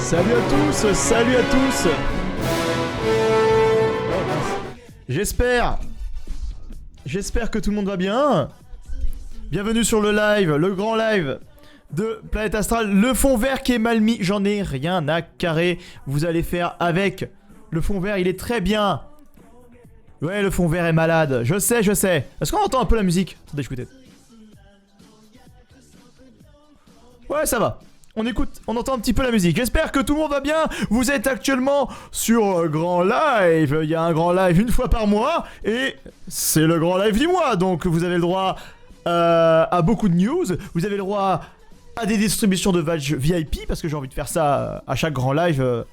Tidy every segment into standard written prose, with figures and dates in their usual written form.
Salut à tous, salut à tous. J'espère que tout le monde va bien. Bienvenue sur le live, le grand live de Planète Astral. Le fond vert qui est mal mis, j'en ai rien à carrer. Vous allez faire avec. Le fond vert, il est très bien. Ouais, le fond vert est malade. Je sais. Est-ce qu'on entend un peu la musique? Attendez, je écoute. Ouais, ça va. On écoute, on entend un petit peu la musique. J'espère que tout le monde va bien. Vous êtes actuellement sur Grand Live. Il y a un Grand Live une fois par mois. Et c'est le Grand Live du mois. Donc vous avez le droit à beaucoup de news. Vous avez le droit à des distributions de badges VIP. Parce que j'ai envie de faire ça à chaque Grand Live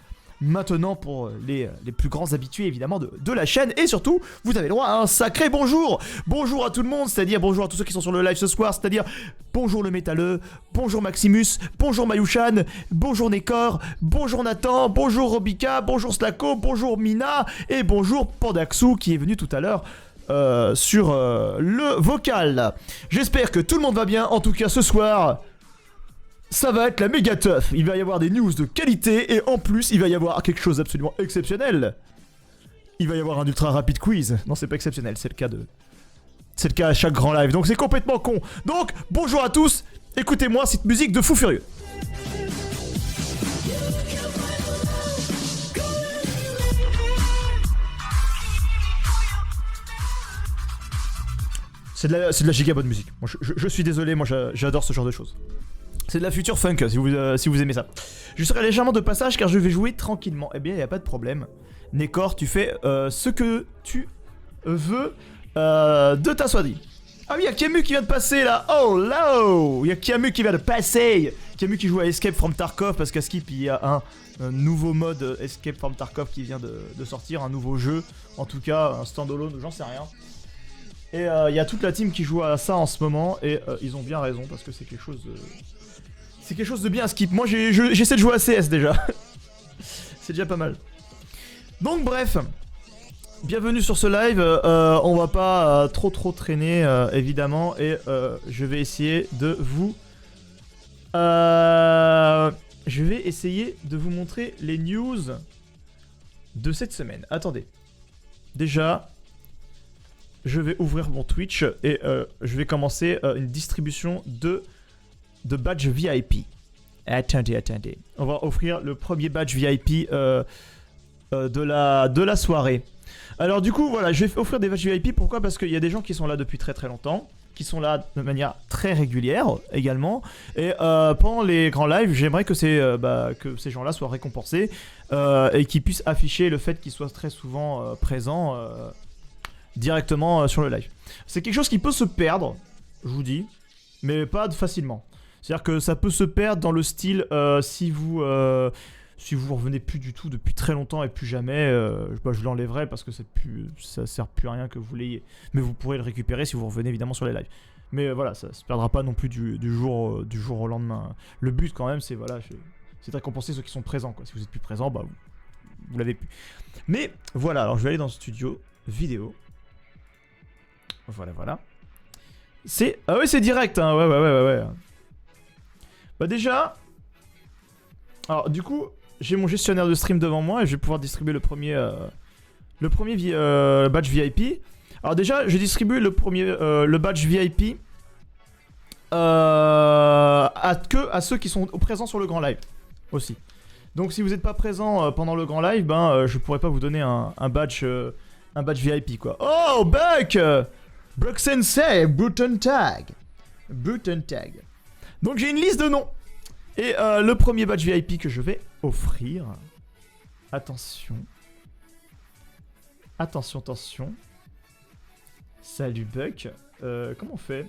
maintenant pour les plus grands habitués évidemment de la chaîne. Et surtout, vous avez le droit à un sacré bonjour. Bonjour à tout le monde, c'est-à-dire bonjour à tous ceux qui sont sur le live ce soir. C'est-à-dire bonjour le métalleux, bonjour Maximus, bonjour Mayouchan, bonjour Nekor, bonjour Nathan, bonjour Robika, bonjour Slako, bonjour Mina et bonjour Pandaxou qui est venu tout à l'heure sur le vocal. J'espère que tout le monde va bien. En tout cas ce soir, ça va être la méga teuf. Il va y avoir des news de qualité et en plus il va y avoir quelque chose d'absolument exceptionnel. Il va y avoir un ultra rapide quiz. Non, c'est pas exceptionnel, c'est le cas à chaque grand live, donc c'est complètement con. Donc bonjour à tous, écoutez-moi cette musique de fou furieux. C'est de la giga bonne musique. Moi, je suis désolé, moi j'adore ce genre de choses. C'est de la future funk si vous aimez ça. Je serai légèrement de passage car je vais jouer tranquillement. Eh bien, il n'y a pas de problème. Nekor, tu fais ce que tu veux de ta soirée. Ah oui, il y a Camus qui vient de passer là. Oh là, il y a Camus qui vient de passer. Camus qui joue à Escape from Tarkov parce qu'à Skip il y a un nouveau mode Escape from Tarkov qui vient de sortir, un nouveau jeu. En tout cas, un standalone, j'en sais rien. Et il y a toute la team qui joue à ça en ce moment et ils ont bien raison parce que c'est quelque chose de... C'est quelque chose de bien à Skip. Moi j'essaie de jouer à CS déjà. C'est déjà pas mal. Donc bref, bienvenue sur ce live. On va pas trop traîner évidemment. Et je vais essayer de vous... je vais essayer de vous montrer les news de cette semaine. Attendez. Déjà, je vais ouvrir mon Twitch et je vais commencer une distribution de badge VIP. Attendez. On va offrir le premier badge VIP de la soirée. Alors du coup, voilà, je vais offrir des badges VIP. Pourquoi? Parce qu'il y a des gens qui sont là depuis très longtemps, qui sont là de manière très régulière également. Et pendant les grands lives, j'aimerais que ces gens-là soient récompensés et qu'ils puissent afficher le fait qu'ils soient très souvent présents directement sur le live. C'est quelque chose qui peut se perdre, je vous dis, mais pas facilement. C'est-à-dire que ça peut se perdre dans le style si vous revenez plus du tout depuis très longtemps et plus jamais, je l'enlèverai parce que ça sert plus à rien que vous l'ayez. Mais vous pourrez le récupérer si vous revenez évidemment sur les lives. Mais voilà, ça se perdra pas non plus du jour au lendemain. Le but quand même, c'est de récompenser ceux qui sont présents, quoi. Si vous êtes plus présent, bah vous l'avez plus. Mais voilà, alors je vais aller dans le studio vidéo. Voilà. Ah ouais, c'est direct, hein. Ouais. Bah déjà, alors du coup, j'ai mon gestionnaire de stream devant moi et je vais pouvoir distribuer le premier badge VIP. Alors déjà, je distribue le badge VIP à ceux qui sont présents sur le grand live aussi. Donc si vous n'êtes pas présent pendant le grand live, je pourrais pas vous donner un badge VIP quoi. Oh Buck Sensei, Bruton Tag. Donc j'ai une liste de noms. Et le premier badge VIP que je vais offrir. Attention. Salut Buck. Comment on fait?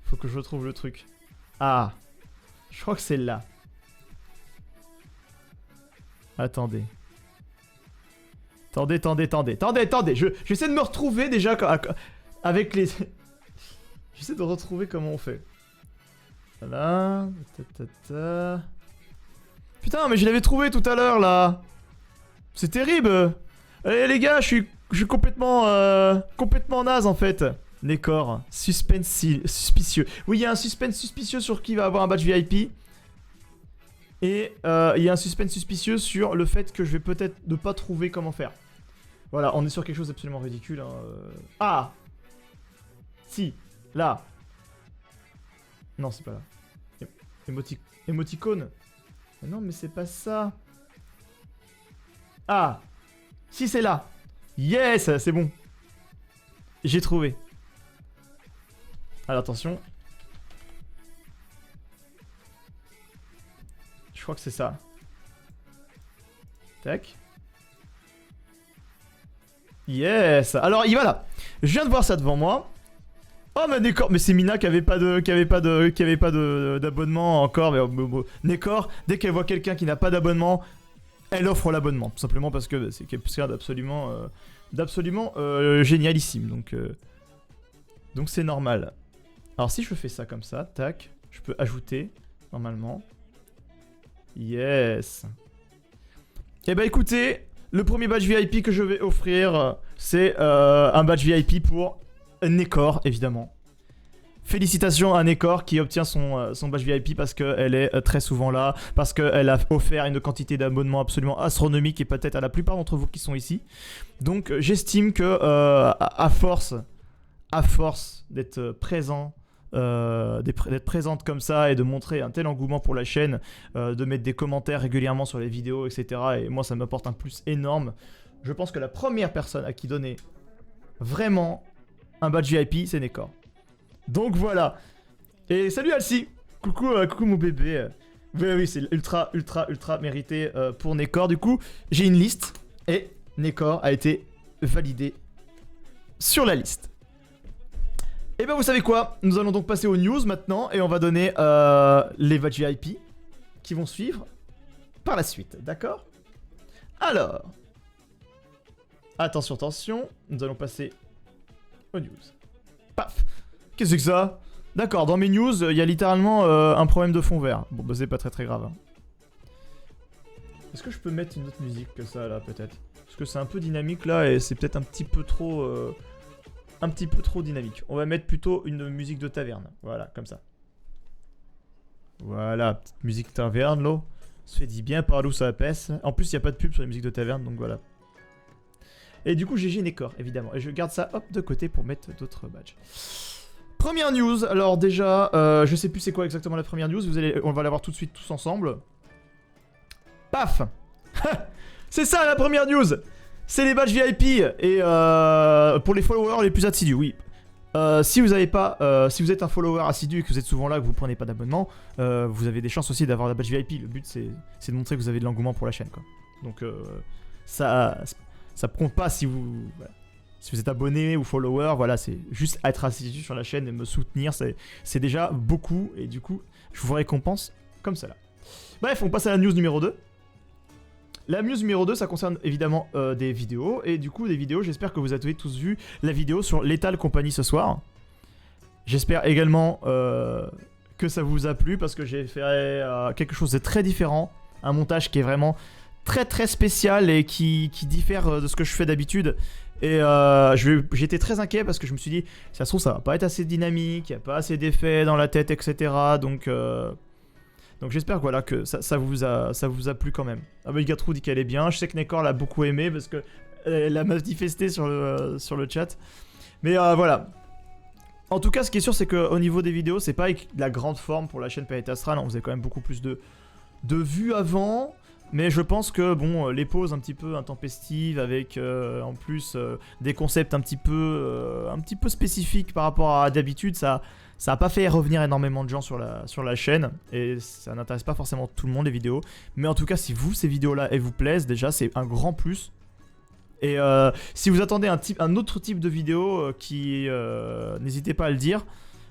Faut que je retrouve le truc. Ah. Je crois que c'est là. Attendez. J'essaie de me retrouver déjà avec les... J'essaie de retrouver comment on fait. Voilà. Putain, mais je l'avais trouvé tout à l'heure là. C'est terrible. Allez les gars, je suis complètement naze en fait. Nekor, suspicieux. Oui, il y a un suspense suspicieux sur qui va avoir un badge VIP. Et il y a un suspense suspicieux sur le fait que je vais peut-être ne pas trouver comment faire. Voilà, on est sur quelque chose d'absolument ridicule. Hein. Ah! Si, là. Non, c'est pas là. Émoticône. Non, mais c'est pas ça. Ah! Si, c'est là. Yes, c'est bon. J'ai trouvé. Alors, attention. Je crois que c'est ça. Tac. Yes. Alors, il va là. Je viens de voir ça devant moi. Oh mais Nekor, mais c'est Mina qui avait pas d'abonnement encore. Mais Nekor, dès qu'elle voit quelqu'un qui n'a pas d'abonnement, elle offre l'abonnement, tout simplement parce que c'est quelque chose d'absolument génialissime. Donc c'est normal. Alors si je fais ça comme ça, tac, je peux ajouter normalement. Yes. Et bah écoutez, le premier badge VIP que je vais offrir, c'est un badge VIP pour Nekor, évidemment. Félicitations à Nekor qui obtient son badge VIP parce qu'elle est très souvent là, parce qu'elle a offert une quantité d'abonnements absolument astronomique et peut-être à la plupart d'entre vous qui sont ici. Donc j'estime que à force d'être présent, d'être présente comme ça et de montrer un tel engouement pour la chaîne, de mettre des commentaires régulièrement sur les vidéos, etc. Et moi ça m'apporte un plus énorme. Je pense que la première personne à qui donner vraiment un badge VIP, c'est Nekor. Donc voilà. Et salut Alcy. Coucou mon bébé. Oui, c'est ultra mérité pour Nekor. Du coup, j'ai une liste et Nekor a été validé sur la liste. Et ben vous savez quoi? Nous allons donc passer aux news maintenant et on va donner les badges VIP qui vont suivre par la suite. D'accord? Alors. Attention. Nous allons passer aux news. Paf. Qu'est-ce que c'est que ça? D'accord, dans mes news, il y a littéralement un problème de fond vert. Bon, bah c'est pas très grave. Hein. Est-ce que je peux mettre une autre musique que ça, là, peut-être? Parce que c'est un peu dynamique, là, et c'est peut-être un petit peu trop dynamique. On va mettre plutôt une musique de taverne. Voilà, comme ça. Voilà, petite musique taverne, là. Se fait dit bien par où ça pèse. En plus, il n'y a pas de pub sur les musiques de taverne, donc voilà. Et du coup, GG Nekor, évidemment. Et je garde ça, hop, de côté pour mettre d'autres badges. Première news, alors déjà, je sais plus c'est quoi exactement la première news, on va la voir tout de suite tous ensemble. Paf. C'est ça la première news. C'est les badges VIP et pour les followers les plus assidus, oui. Si vous êtes un follower assidu et que vous êtes souvent là, que vous prenez pas d'abonnement, vous avez des chances aussi d'avoir la badge VIP. Le but c'est de montrer que vous avez de l'engouement pour la chaîne, quoi. Donc ça compte pas si vous... Voilà. Si vous êtes abonné ou follower, voilà, c'est juste être assidu sur la chaîne et me soutenir, c'est déjà beaucoup. Et du coup, je vous récompense comme cela. Bref, on passe à la news numéro 2. La news numéro 2, ça concerne évidemment des vidéos. Et du coup, des vidéos, j'espère que vous avez tous vu la vidéo sur Lethal Company ce soir. J'espère également que ça vous a plu parce que j'ai fait quelque chose de très différent. Un montage qui est vraiment très spécial et qui diffère de ce que je fais d'habitude. Et j'étais très inquiet parce que je me suis dit, ça se trouve ça va pas être assez dynamique, il n'y a pas assez d'effets dans la tête, etc. Donc j'espère que, voilà, que ça vous a plu quand même. Ah bah Gatrou dit qu'elle est bien, je sais que Nekor l'a beaucoup aimé parce qu'elle l'a manifesté sur le chat. Mais voilà. En tout cas, ce qui est sûr, c'est qu'au niveau des vidéos, c'est pas avec la grande forme pour la chaîne Planète Astral, on faisait quand même beaucoup plus de vues avant. Mais je pense que bon, les pauses un petit peu intempestives avec en plus des concepts un petit peu spécifiques par rapport à d'habitude, ça a pas fait revenir énormément de gens sur la chaîne et ça n'intéresse pas forcément tout le monde les vidéos. Mais en tout cas, si ces vidéos-là elles vous plaisent, déjà c'est un grand plus. Et si vous attendez un autre type de vidéo n'hésitez pas à le dire.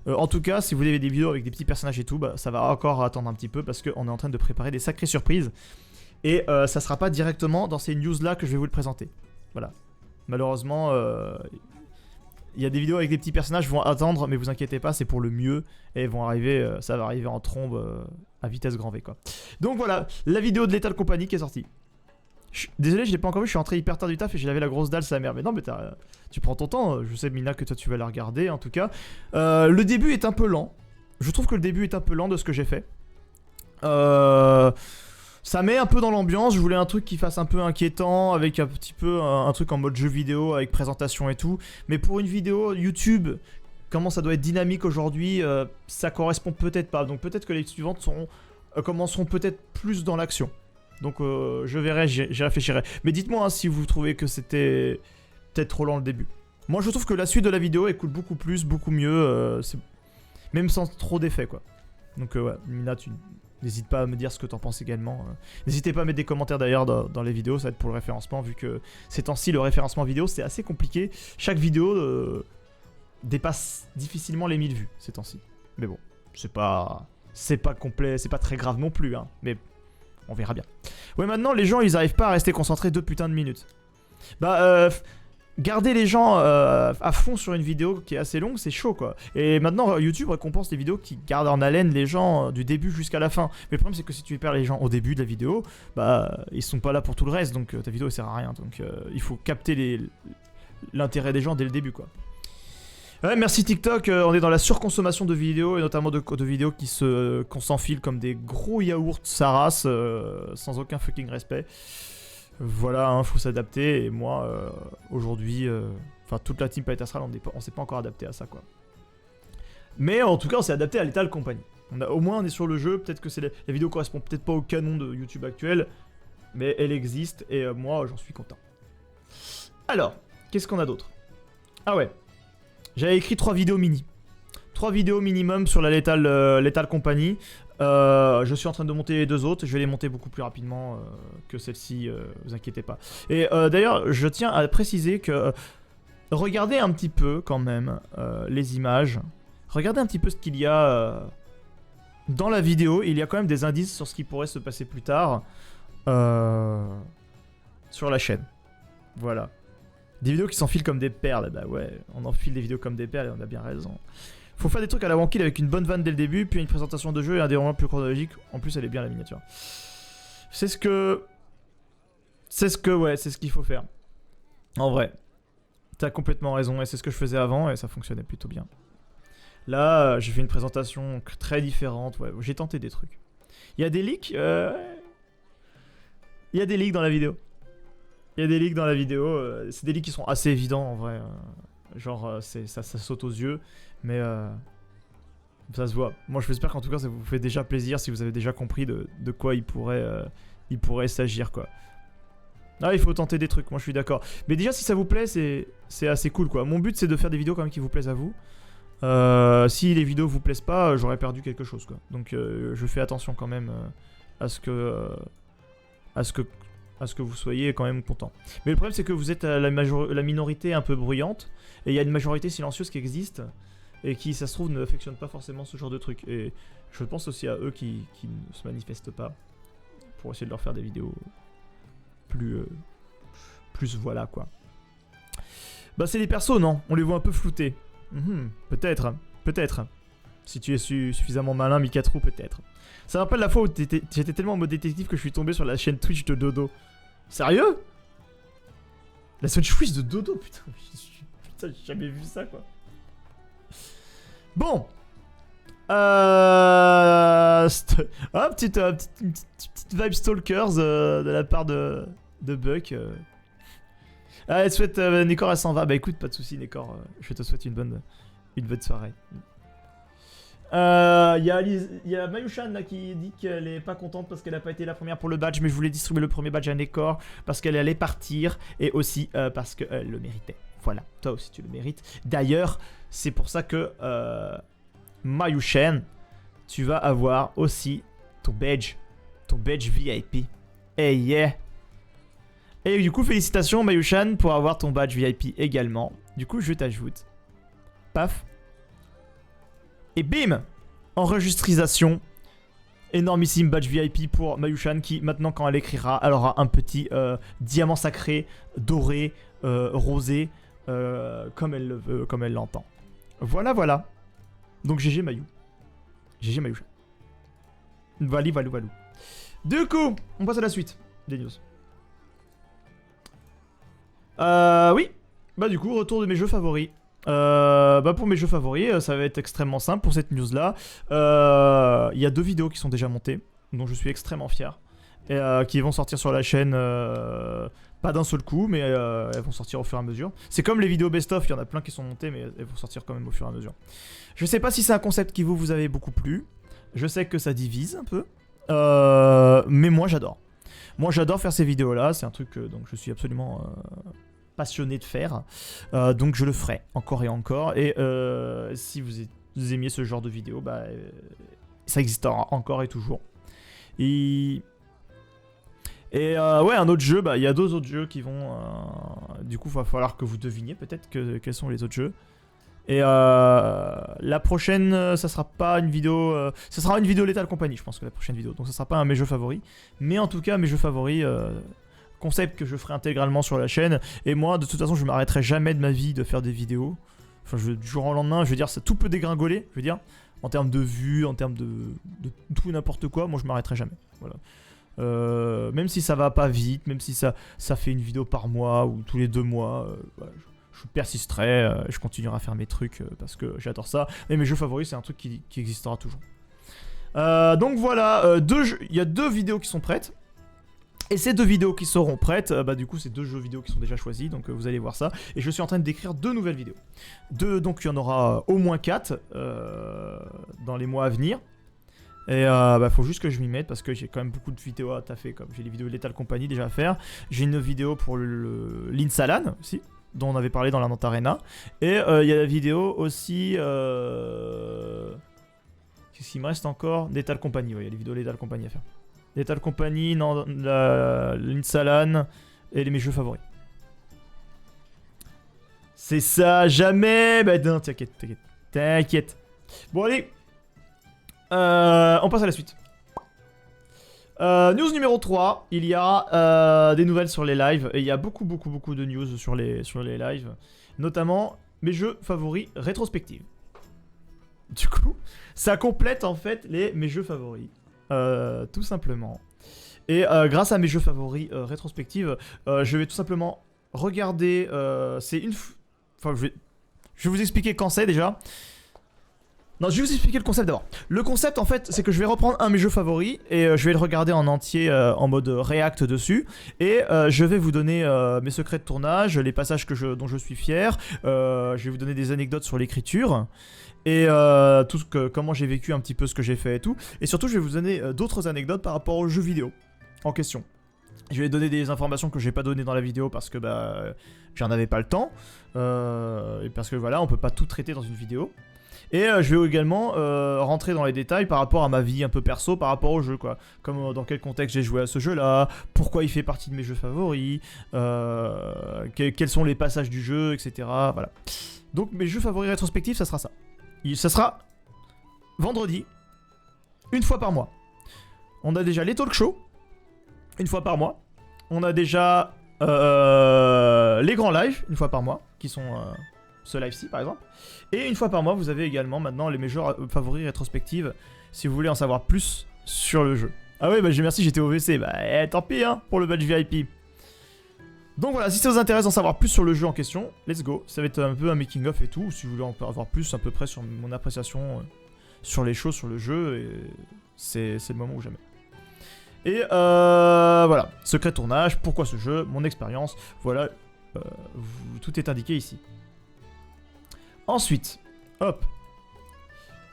En tout cas, si vous avez des vidéos avec des petits personnages et tout, bah, ça va encore attendre un petit peu parce qu'on est en train de préparer des sacrées surprises. Et ça sera pas directement dans ces news là que je vais vous le présenter. Voilà. Malheureusement, il y a des vidéos avec des petits personnages vont attendre, mais vous inquiétez pas, c'est pour le mieux. Et vont arriver, ça va arriver en trombe à vitesse grand V, quoi. Donc voilà, la vidéo de Lethal Company qui est sortie. Désolé, je l'ai pas encore vu, je suis rentré hyper tard du taf et j'ai lavé la grosse dalle, sa mère. Mais non, mais tu prends ton temps, je sais Mina que toi tu vas la regarder en tout cas. Le début est un peu lent. Je trouve que le début est un peu lent de ce que j'ai fait. Ça met un peu dans l'ambiance, je voulais un truc qui fasse un peu inquiétant, avec un petit peu un truc en mode jeu vidéo, avec présentation et tout. Mais pour une vidéo YouTube, comment ça doit être dynamique aujourd'hui, ça correspond peut-être pas. Donc peut-être que les suivantes commenceront peut-être plus dans l'action. Donc je verrai, j'y réfléchirai. Mais dites-moi hein, si vous trouvez que c'était peut-être trop lent le début. Moi je trouve que la suite de la vidéo écoute beaucoup plus, beaucoup mieux, même sans trop d'effets quoi. Donc ouais, Mina, tu n'hésite pas à me dire ce que t'en penses également. N'hésitez pas à mettre des commentaires d'ailleurs dans les vidéos, ça va être pour le référencement, vu que ces temps-ci le référencement vidéo c'est assez compliqué. Chaque vidéo dépasse difficilement les 1000 vues ces temps-ci. Mais bon, c'est pas complet, c'est pas très grave non plus, hein. Mais on verra bien. Ouais, maintenant les gens ils arrivent pas à rester concentrés 2 putains de minutes. Bah garder les gens à fond sur une vidéo qui est assez longue, c'est chaud quoi. Et maintenant YouTube récompense les vidéos qui gardent en haleine les gens du début jusqu'à la fin. Mais le problème c'est que si tu perds les gens au début de la vidéo, bah ils sont pas là pour tout le reste, donc ta vidéo elle sert à rien. Donc il faut capter l'intérêt des gens dès le début quoi. Ouais, merci TikTok, on est dans la surconsommation de vidéos, et notamment de vidéos qu'on s'enfile comme des gros yaourts Saras, sans aucun fucking respect. Voilà, hein, faut s'adapter, et moi, aujourd'hui, enfin toute la team Palette Astral, on s'est pas encore adapté à ça, quoi. Mais en tout cas, on s'est adapté à Lethal Company. Au moins, on est sur le jeu, peut-être que la vidéo correspond peut-être pas au canon de YouTube actuel, mais elle existe, et moi, j'en suis content. Alors, qu'est-ce qu'on a d'autre? Ah ouais. J'avais écrit 3 vidéos mini. 3 vidéos minimum sur la Lethal Company. Je suis en train de monter les 2 autres. Je vais les monter beaucoup plus rapidement que celle-ci, vous inquiétez pas. Et d'ailleurs, je tiens à préciser que regardez un petit peu quand même les images. Regardez un petit peu ce qu'il y a dans la vidéo. Il y a quand même des indices sur ce qui pourrait se passer plus tard sur la chaîne. Voilà. Des vidéos qui s'enfilent comme des perles, bah ouais, on enfile des vidéos comme des perles et on a bien raison. Faut faire des trucs à la Wankill avec une bonne vanne dès le début, puis une présentation de jeu et un déroulement plus chronologique. En plus, elle est bien la miniature. C'est ce qu'il faut faire. En vrai, t'as complètement raison et c'est ce que je faisais avant et ça fonctionnait plutôt bien. Là, j'ai fait une présentation très différente, ouais, j'ai tenté des trucs. Il y a des leaks, il y a des leaks dans la vidéo. Il y a des leaks dans la vidéo, c'est des leaks qui sont assez évidents en vrai. Genre, ça saute aux yeux, mais ça se voit. Moi, j'espère qu'en tout cas, ça vous fait déjà plaisir si vous avez déjà compris de quoi il pourrait s'agir, quoi. Ah, il faut tenter des trucs, moi je suis d'accord. Mais déjà, si ça vous plaît, c'est assez cool, quoi. Mon but, c'est de faire des vidéos quand même qui vous plaisent à vous. Si les vidéos vous plaisent pas, j'aurais perdu quelque chose, quoi. Donc, je fais attention quand même à ce que vous soyez quand même content. Mais le problème c'est que vous êtes la minorité un peu bruyante, et il y a une majorité silencieuse qui existe, et qui ça se trouve ne affectionne pas forcément ce genre de truc. Et je pense aussi à eux qui ne se manifestent pas, pour essayer de leur faire des vidéos plus voilà quoi. Bah c'est des persos non, on les voit un peu floutés. Peut-être. Si tu es suffisamment malin, Mikatrou, peut-être. Ça me rappelle la fois où j'étais tellement en mode détective que je suis tombé sur la chaîne Twitch de Dodo. Sérieux? La chaîne Twitch de Dodo, putain. Putain, j'ai jamais vu ça, quoi. Bon. Petite vibe Stalkers de la part de Buck. Ah, elle souhaite... Nécor, elle s'en va. Bah écoute, pas de soucis, Nécor. Je te souhaite une bonne soirée. Il y a Mayushan là qui dit qu'elle est pas contente parce qu'elle a pas été la première pour le badge, mais je voulais distribuer le premier badge à Nécor parce qu'elle allait partir et aussi parce qu'elle le méritait. Voilà, toi aussi tu le mérites. D'ailleurs, c'est pour ça que Mayushan, tu vas avoir aussi ton badge VIP. Hey yeah. Et du coup, félicitations Mayushan pour avoir ton badge VIP également. Du coup, je t'ajoute. Paf. Et bim! Enregistrisation. Énormissime badge VIP pour Mayushan qui, maintenant, quand elle écrira, elle aura un petit diamant sacré, doré, rosé, comme elle le veut, comme elle l'entend. Voilà, voilà. Donc GG Mayu. GG Mayushan. Valou. Du coup, on passe à la suite des news. Oui. Bah du coup, retour de mes jeux favoris. Pour mes jeux favoris, ça va être extrêmement simple pour cette news là. Il y a 2 vidéos qui sont déjà montées. dont je suis extrêmement fier, et qui vont sortir sur la chaîne, pas d'un seul coup, mais elles vont sortir au fur et à mesure. C'est comme les vidéos best-of, il y en a plein qui sont montées, mais elles vont sortir quand même au fur et à mesure. Je sais pas si c'est un concept qui vous avez beaucoup plu, je sais que ça divise un peu, mais moi j'adore. Moi j'adore faire ces vidéos là, c'est un truc donc je suis absolument passionné de faire, donc je le ferai encore et encore, et si vous aimiez ce genre de vidéo, bah, ça existera encore et toujours. Et ouais, un autre jeu, bah il y a deux autres jeux qui vont, du coup il va falloir que vous deviniez peut-être quels sont les autres jeux. Et la prochaine, ça sera pas une vidéo, ça sera une vidéo Lethal Company, je pense que la prochaine vidéo. Donc ça sera pas un de mes jeux favoris, mais en tout cas mes jeux favoris, concept que je ferai intégralement sur la chaîne. Et moi, de toute façon, je m'arrêterai jamais de ma vie de faire des vidéos. Enfin, du jour au lendemain, je veux dire, ça tout peut dégringoler, je veux dire, en termes de vues, en termes de tout n'importe quoi. Moi, je m'arrêterai jamais. Voilà. Même si ça va pas vite, même si ça fait une vidéo par mois ou tous les 2 mois, voilà, je persisterai, je continuerai à faire mes trucs parce que j'adore ça. Et mes jeux favoris, c'est un truc qui existera toujours. Donc voilà, il y a 2 vidéos qui sont prêtes. Et ces 2 vidéos qui seront prêtes, bah du coup c'est 2 jeux vidéo qui sont déjà choisis, donc vous allez voir ça. Et je suis en train d'écrire 2 nouvelles vidéos. Donc il y en aura au moins 4 dans les mois à venir. Et bah faut juste que je m'y mette parce que j'ai quand même beaucoup de vidéos à taffer, comme j'ai les vidéos Lethal Company déjà à faire. J'ai une vidéo pour l'Insalan aussi, dont on avait parlé dans la Nantes Arena. Et il y a la vidéo aussi... Qu'est-ce qu'il me reste encore? Lethal Company, ouais, il y a les vidéos Lethal Company à faire. Lethal Company, l'Insalan et mes jeux favoris. C'est ça, jamais. Bah non, t'inquiète. Bon allez, on passe à la suite. News numéro 3, il y a des nouvelles sur les lives. Et il y a beaucoup de news sur les lives. Notamment mes jeux favoris rétrospectives. Du coup, ça complète en fait mes jeux favoris. Tout simplement. Et grâce à mes jeux favoris rétrospectives, je vais tout simplement regarder. C'est une. Enfin, je vais vous expliquer quand c'est déjà. Non, je vais vous expliquer le concept d'abord. Le concept en fait, c'est que je vais reprendre un de mes jeux favoris et je vais le regarder en entier en mode react dessus. Et je vais vous donner mes secrets de tournage, les passages dont je suis fier. Je vais vous donner des anecdotes sur l'écriture. Et comment j'ai vécu un petit peu ce que j'ai fait et tout. Et surtout, je vais vous donner d'autres anecdotes par rapport aux jeux vidéo en question. Je vais donner des informations que j'ai pas données dans la vidéo parce que bah j'en avais pas le temps. Et parce que voilà, on peut pas tout traiter dans une vidéo. Et je vais également rentrer dans les détails par rapport à ma vie un peu perso, par rapport au jeu, quoi. Comme dans quel contexte j'ai joué à ce jeu-là, pourquoi il fait partie de mes jeux favoris, quels sont les passages du jeu, etc. Voilà. Donc mes jeux favoris rétrospectifs, ça sera ça. Ça sera vendredi, une fois par mois. On a déjà les talk shows, une fois par mois. On a déjà les grands lives, une fois par mois, qui sont ce live-ci par exemple. Et une fois par mois, vous avez également maintenant mes jeux favoris rétrospectives, si vous voulez en savoir plus sur le jeu. Ah ouais, bah merci, j'étais au WC. Bah tant pis hein, pour le badge VIP. Donc voilà, si ça vous intéresse d'en savoir plus sur le jeu en question, let's go. Ça va être un peu un making of et tout, ou si vous voulez en avoir plus à peu près sur mon appréciation sur les choses, sur le jeu, et c'est le moment ou jamais. Et voilà, secret de tournage, pourquoi ce jeu, mon expérience, voilà, tout est indiqué ici. Ensuite, hop.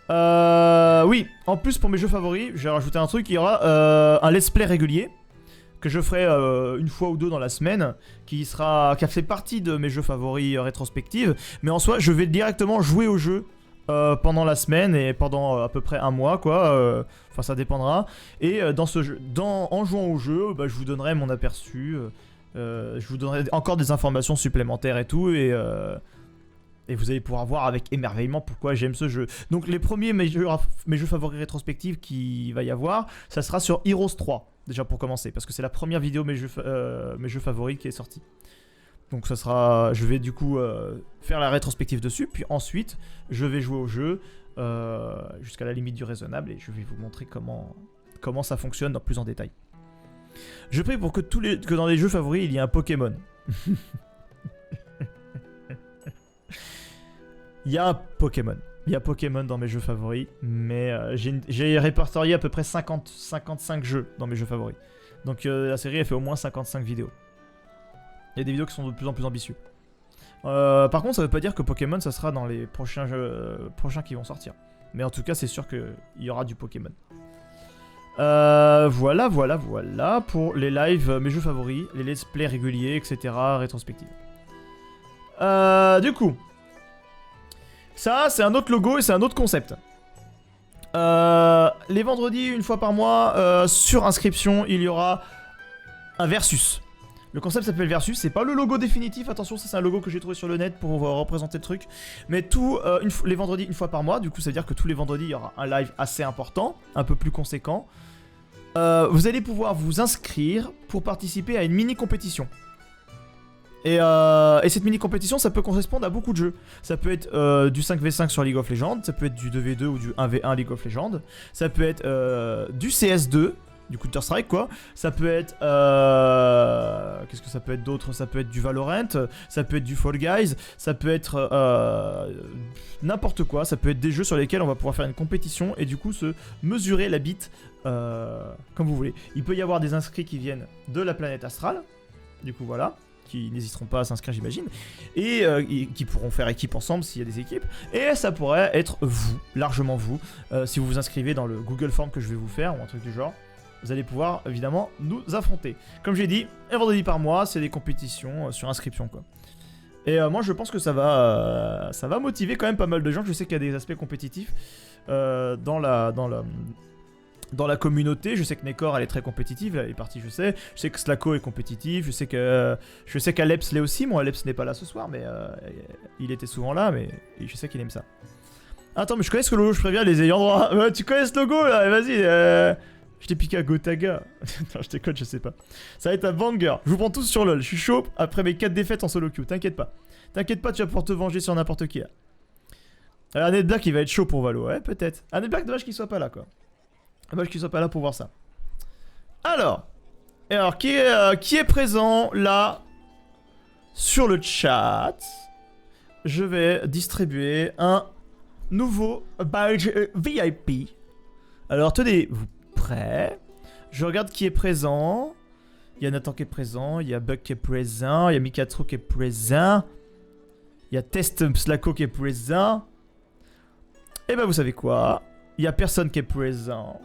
Oui, en plus pour mes jeux favoris, j'ai rajouté un truc, il y aura un let's play régulier que je ferai une fois ou deux dans la semaine, qui a fait partie de mes jeux favoris rétrospectives, mais en soi, je vais directement jouer au jeu pendant la semaine et pendant à peu près un mois, quoi. Enfin, ça dépendra. Et dans ce jeu, en jouant au jeu, bah, je vous donnerai mon aperçu, je vous donnerai encore des informations supplémentaires et tout, et vous allez pouvoir voir avec émerveillement pourquoi j'aime ce jeu. Donc les premiers mes jeux favoris rétrospectives qu'il va y avoir, ça sera sur Heroes 3, déjà pour commencer, parce que c'est la première vidéo mes jeux favoris qui est sortie. Donc ça sera, je vais du coup faire la rétrospective dessus, puis ensuite je vais jouer au jeu jusqu'à la limite du raisonnable et je vais vous montrer comment ça fonctionne plus en détail. Je prie pour que dans les jeux favoris il y ait un Pokémon. Il y a un Pokémon. Il y a Pokémon dans mes jeux favoris, mais j'ai répertorié à peu près 55 jeux dans mes jeux favoris. Donc la série elle fait au moins 55 vidéos. Il y a des vidéos qui sont de plus en plus ambitieux. Par contre, ça veut pas dire que Pokémon ça sera dans les prochains qui vont sortir. Mais en tout cas, c'est sûr qu'il y aura du Pokémon. Voilà pour les lives, mes jeux favoris, les let's play réguliers, etc. rétrospectives. Du coup, ça c'est un autre logo et c'est un autre concept. Les vendredis, une fois par mois, sur inscription, il y aura un versus. Le concept s'appelle Versus, c'est pas le logo définitif, attention, ça c'est un logo que j'ai trouvé sur le net pour représenter le truc. Mais les vendredis, une fois par mois, du coup ça veut dire que tous les vendredis il y aura un live assez important, un peu plus conséquent. Vous allez pouvoir vous inscrire pour participer à une mini compétition. Et cette mini compétition ça peut correspondre à beaucoup de jeux. Ça peut être du 5v5 sur League of Legends, ça peut être du 2v2 ou du 1v1 League of Legends, ça peut être du CS2, du Counter Strike quoi, ça peut être qu'est-ce que ça peut être d'autre, ça peut être du Valorant, ça peut être du Fall Guys, ça peut être n'importe quoi, ça peut être des jeux sur lesquels on va pouvoir faire une compétition et du coup se mesurer la bite comme vous voulez. Il peut y avoir des inscrits qui viennent de la planète astrale, du coup voilà, qui n'hésiteront pas à s'inscrire j'imagine, et qui pourront faire équipe ensemble s'il y a des équipes, et ça pourrait être vous, largement vous, si vous vous inscrivez dans le Google Form que je vais vous faire ou un truc du genre. Vous allez pouvoir évidemment nous affronter. Comme j'ai dit, un vendredi par mois, c'est des compétitions sur inscription quoi. Et moi je pense que ça va motiver quand même pas mal de gens. Je sais qu'il y a des aspects compétitifs dans la communauté. Je sais que Nekor elle est très compétitive, elle est partie je sais. Je sais que Slacko est compétitif, je sais qu'Aleps l'est aussi. Bon Aleps n'est pas là ce soir mais il était souvent là mais je sais qu'il aime ça. Attends mais je connais ce logo, je préviens les ayants droit. Tu connais ce logo là, vas-y je t'ai piqué à Gotaga. Non, je déconne, je sais pas. Ça va être un banger. Je vous prends tous sur LoL. Je suis chaud après mes 4 défaites en solo queue. T'inquiète pas. T'inquiète pas, tu vas pouvoir te venger sur n'importe qui là. Alors, Netblack, il va être chaud pour Valo. Ouais, peut-être. Netblack, dommage qu'il soit pas là quoi. Dommage qu'il soit pas là pour voir ça. Alors qui est présent là sur le chat? Je vais distribuer un nouveau badge VIP. Alors, tenez-vous prêt. Je regarde qui est présent. Il y a Nathan qui est présent, il y a Buck qui est présent, il y a Mikatro qui est présent, il y a Test Slacko qui est présent. Et ben vous savez quoi? Il y a personne qui est présent.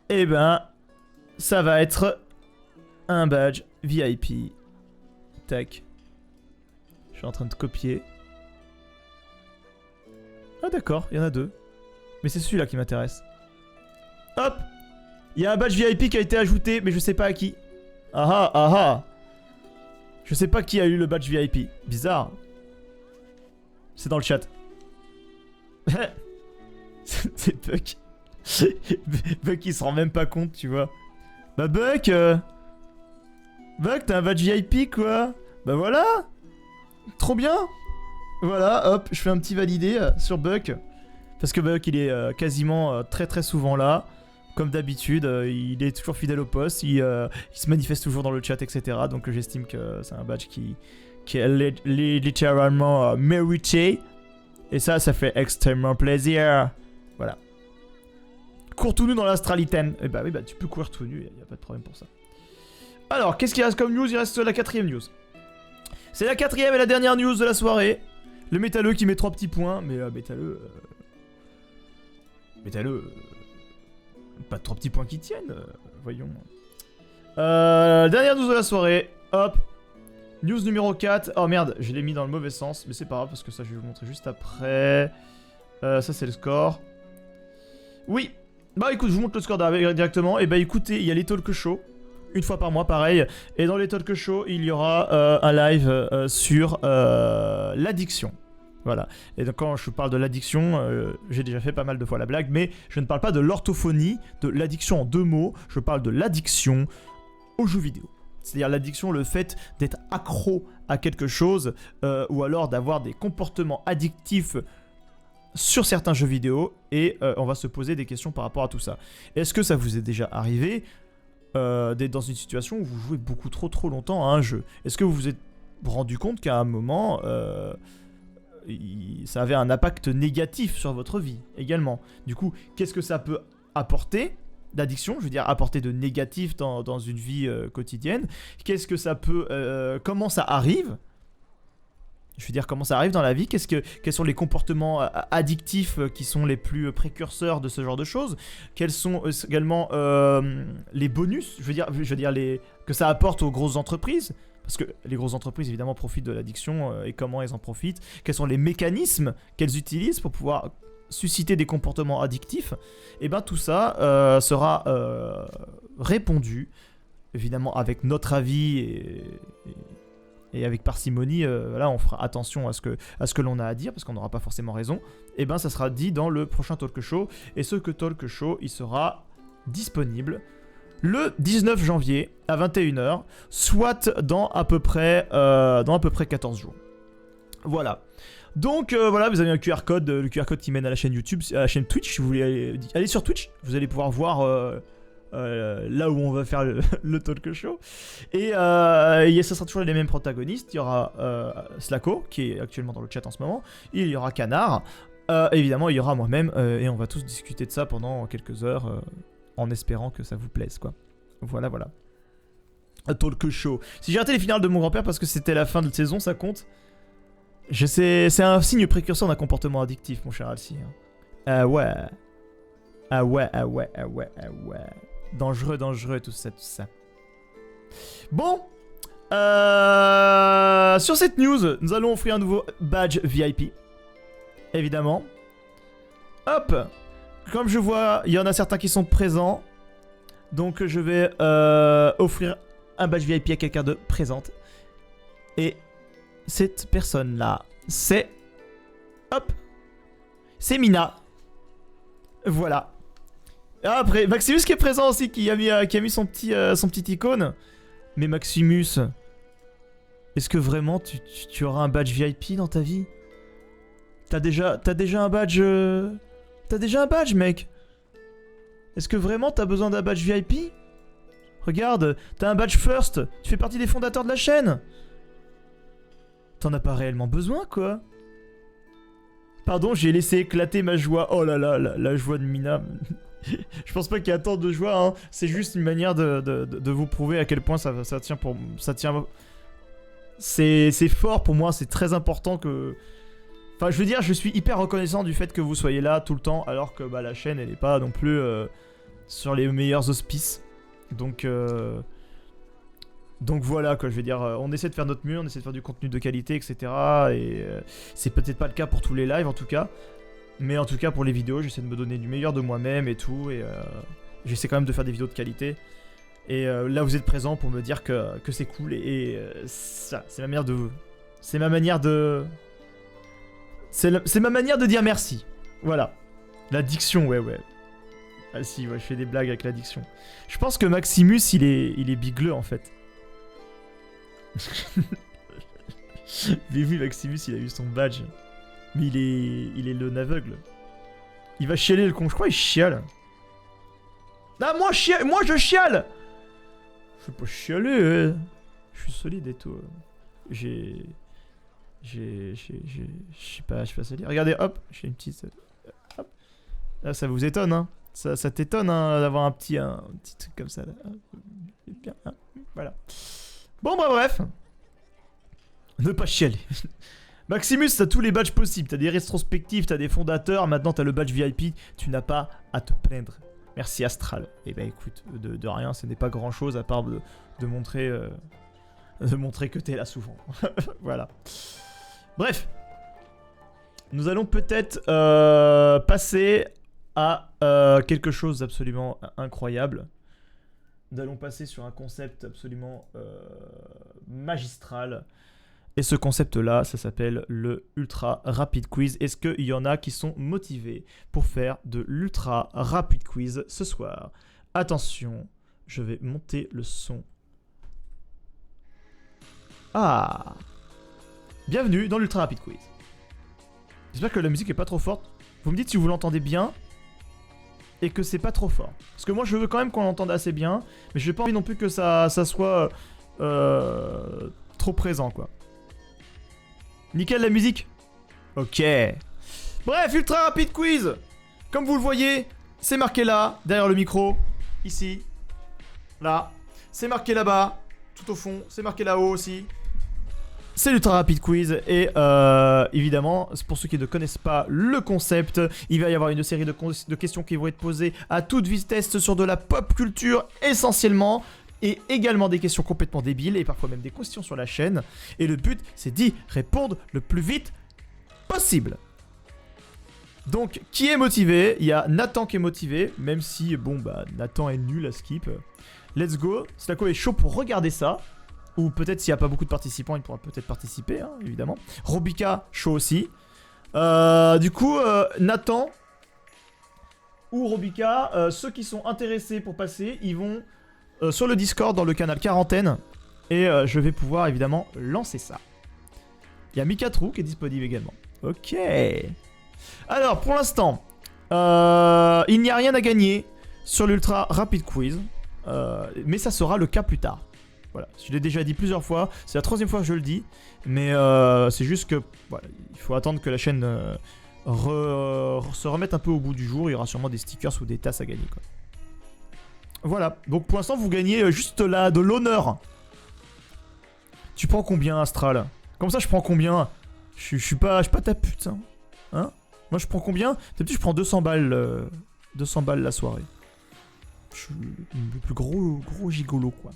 Et ben ça va être un badge VIP. Tac. Je suis en train de copier. Ah d'accord, il y en a deux. Mais c'est celui-là qui m'intéresse. Hop! Il y a un badge VIP qui a été ajouté, mais je sais pas à qui. Ah ah ah ah! Je sais pas qui a eu le badge VIP. Bizarre. C'est dans le chat. C'est Buck. Buck il se rend même pas compte, tu vois. Bah Buck Buck, t'as un badge VIP quoi. Bah voilà. Trop bien. Voilà, hop, je fais un petit validé sur Buck. Parce que Buck il est quasiment très très souvent là. Comme d'habitude, il est toujours fidèle au poste, il se manifeste toujours dans le chat, etc. Donc j'estime que c'est un badge qui est littéralement mérité. Et ça fait extrêmement plaisir. Voilà. Cours tout nu dans l'Astralitaine. Et bah oui, bah tu peux courir tout nu, y a pas de problème pour ça. Alors, qu'est-ce qu'il reste comme news? Il reste la 4ème news. C'est la 4ème et la dernière news de la soirée. Le métalleux qui met 3 petits points, mais métalleux... pas 3 petits points qui tiennent, voyons. Dernière news de la soirée, hop. News numéro 4. Oh merde, je l'ai mis dans le mauvais sens, mais c'est pas grave parce que ça je vais vous montrer juste après. Ça c'est le score. Oui. Bah écoute, je vous montre le score directement. Et bah écoutez, il y a les talk shows. Une fois par mois, pareil. Et dans les talk shows, il y aura un live sur l'addiction. Voilà. Et donc quand je parle de l'addiction, j'ai déjà fait pas mal de fois la blague, mais je ne parle pas de l'orthophonie, de l'addiction en 2 mots. Je parle de l'addiction aux jeux vidéo. C'est-à-dire l'addiction, le fait d'être accro à quelque chose, ou alors d'avoir des comportements addictifs sur certains jeux vidéo, et on va se poser des questions par rapport à tout ça. Est-ce que ça vous est déjà arrivé d'être dans une situation où vous jouez beaucoup trop longtemps à un jeu? Est-ce que vous vous êtes rendu compte qu'à un moment, ça avait un impact négatif sur votre vie également. Du coup, qu'est-ce que ça peut apporter d'addiction, je veux dire apporter de négatif dans une vie quotidienne? Qu'est-ce que ça peut... comment ça arrive? Je veux dire, comment ça arrive dans la vie? Quels sont les comportements addictifs qui sont les plus précurseurs de ce genre de choses? Quels sont également les bonus, je veux dire que ça apporte aux grosses entreprises? Parce que les grosses entreprises, évidemment, profitent de l'addiction et comment elles en profitent. Quels sont les mécanismes qu'elles utilisent pour pouvoir susciter des comportements addictifs? Et bien, tout ça sera répondu, évidemment, avec notre avis et avec parcimonie. Là, on fera attention à ce que l'on a à dire, parce qu'on n'aura pas forcément raison. Et bien, ça sera dit dans le prochain talk show. Et ce talk show, il sera disponible le 19 janvier à 21h, soit dans à peu près 14 jours. Voilà. Donc voilà, vous avez un QR code, le QR code qui mène à la chaîne YouTube, à la chaîne Twitch. Si vous voulez aller sur Twitch, vous allez pouvoir voir là où on va faire le talk show. Et ça sera toujours les mêmes protagonistes. Il y aura Slacko, qui est actuellement dans le chat en ce moment. Il y aura Canard. Évidemment, il y aura moi-même. Et on va tous discuter de ça pendant quelques heures. En espérant que ça vous plaise, quoi. Voilà. Un talk show. Si j'ai raté les finales de mon grand-père parce que c'était la fin de saison, ça compte. C'est un signe précurseur d'un comportement addictif, mon cher Alcy. Ah ouais. Dangereux, tout ça. Bon. Sur cette news, nous allons offrir un nouveau badge VIP. Évidemment. Hop. Comme je vois, il y en a certains qui sont présents. Donc je vais offrir un badge VIP à quelqu'un de présente. Et cette personne-là, c'est... Hop. C'est Mina. Voilà. Et après, Maximus qui est présent aussi, qui a mis son petit icône. Mais Maximus, est-ce que vraiment tu auras un badge VIP dans ta vie? T'as déjà un badge... T'as déjà un badge, mec. Est-ce que vraiment t'as besoin d'un badge VIP? Regarde, t'as un badge First. Tu fais partie des fondateurs de la chaîne. T'en as pas réellement besoin, quoi. Pardon, j'ai laissé éclater ma joie. Oh là là, la joie de Mina. Je pense pas qu'il y a tant de joie, hein. C'est juste une manière de vous prouver à quel point ça tient pour... Ça tient... C'est fort pour moi, c'est très important que... Enfin, je veux dire, je suis hyper reconnaissant du fait que vous soyez là tout le temps, alors que la chaîne, elle est pas non plus sur les meilleurs auspices. Donc voilà, quoi, je veux dire, on essaie de faire notre mieux, on essaie de faire du contenu de qualité, etc. Et c'est peut-être pas le cas pour tous les lives, en tout cas. Mais en tout cas, pour les vidéos, j'essaie de me donner du meilleur de moi-même et tout. Et j'essaie quand même de faire des vidéos de qualité. Et là, vous êtes présents pour me dire que c'est cool. Et ça, c'est ma manière de... C'est ma manière de... C'est ma manière de dire merci. Voilà. L'addiction, ouais. Ah si, ouais, je fais des blagues avec l'addiction. Je pense que Maximus, il est bigleux, en fait. J'ai vu Maximus, il a eu son badge. Mais il est le aveugle. Il va chialer, le con. Je crois qu'il chiale. Ah, moi je chiale. Je vais pas chialer. Je suis solide et tout. Je sais pas ça dire. Regardez, hop, j'ai une petite... Hop. Là, ça vous étonne, hein. Ça t'étonne, hein, d'avoir un petit truc comme ça, là. Bien, hein. Voilà. Bon, bah, bref. Ne pas chialer. Maximus, t'as tous les badges possibles. T'as des rétrospectives, t'as des fondateurs. Maintenant, t'as le badge VIP. Tu n'as pas à te plaindre. Merci, Astral. Eh ben, écoute, de rien, ce n'est pas grand-chose à part de montrer que t'es là souvent. Voilà. Bref. Nous allons peut-être passer à quelque chose d'absolument incroyable. Nous allons passer sur un concept absolument magistral. Et ce concept-là, ça s'appelle le Ultra Rapid Quiz. Est-ce qu'il y en a qui sont motivés pour faire de l'Ultra Rapid Quiz ce soir? Attention, je vais monter le son. Ah! Bienvenue dans l'Ultra Rapid Quiz. J'espère que la musique est pas trop forte. Vous me dites si vous l'entendez bien et que c'est pas trop fort. Parce que moi, je veux quand même qu'on l'entende assez bien, mais j'ai pas envie non plus que ça soit trop présent, quoi. Nickel la musique. Ok. Bref, ultra rapide quiz. Comme vous le voyez, c'est marqué là, derrière le micro. Ici. Là. C'est marqué là-bas. Tout au fond. C'est marqué là-haut aussi. C'est l'ultra rapide quiz. Et évidemment, pour ceux qui ne connaissent pas le concept, il va y avoir une série de questions qui vont être posées à toute vitesse sur de la pop culture essentiellement. Et également des questions complètement débiles et parfois même des questions sur la chaîne. Et le but, c'est d'y répondre le plus vite possible. Donc, qui est motivé? Il y a Nathan qui est motivé, même si, bon, bah, Nathan est nul à skip. Let's go. Slako est chaud pour regarder ça. Ou peut-être s'il n'y a pas beaucoup de participants, il pourra peut-être participer, hein, évidemment. Robika, chaud aussi. Du coup, Nathan ou Robika, ceux qui sont intéressés pour passer, ils vont sur le Discord dans le canal Quarantaine. Et je vais pouvoir évidemment lancer ça. Il y a Mikatrou qui est disponible également. Ok. Alors, pour l'instant, il n'y a rien à gagner sur l'Ultra Rapid Quiz. Mais ça sera le cas plus tard. Voilà, je l'ai déjà dit plusieurs fois. C'est la 3e fois que je le dis. Mais c'est juste que voilà, il faut attendre que la chaîne se remette un peu au bout du jour. Il y aura sûrement des stickers ou des tasses à gagner, quoi. Voilà, donc pour l'instant vous gagnez juste là de l'honneur. Tu prends combien, Astral? Comme ça je prends combien? Je suis pas ta pute, hein? Moi je prends combien? D'habitude je prends 200 balles, 200 balles la soirée. Je suis le plus gros gigolo, quoi.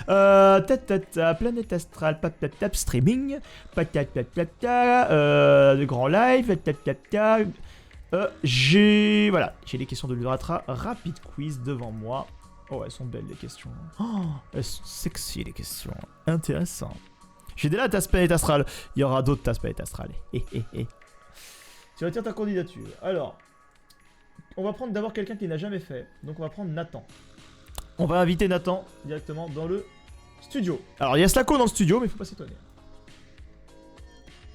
Planète Astral, patata, streaming, patata, de grand live, j'ai les questions de l'Ultra Rapid Quiz devant moi. Oh, elles sont belles les questions. Oh, elles sont sexy les questions. Intéressant. J'ai déjà la tasse planète Astral. Il y aura d'autres tasses planète Astral. Tu retires ta candidature. Alors, on va prendre d'abord quelqu'un qui n'a jamais fait. Donc on va prendre Nathan. On va inviter Nathan directement dans le studio. Alors il y a Slako dans le studio, mais il faut pas s'étonner.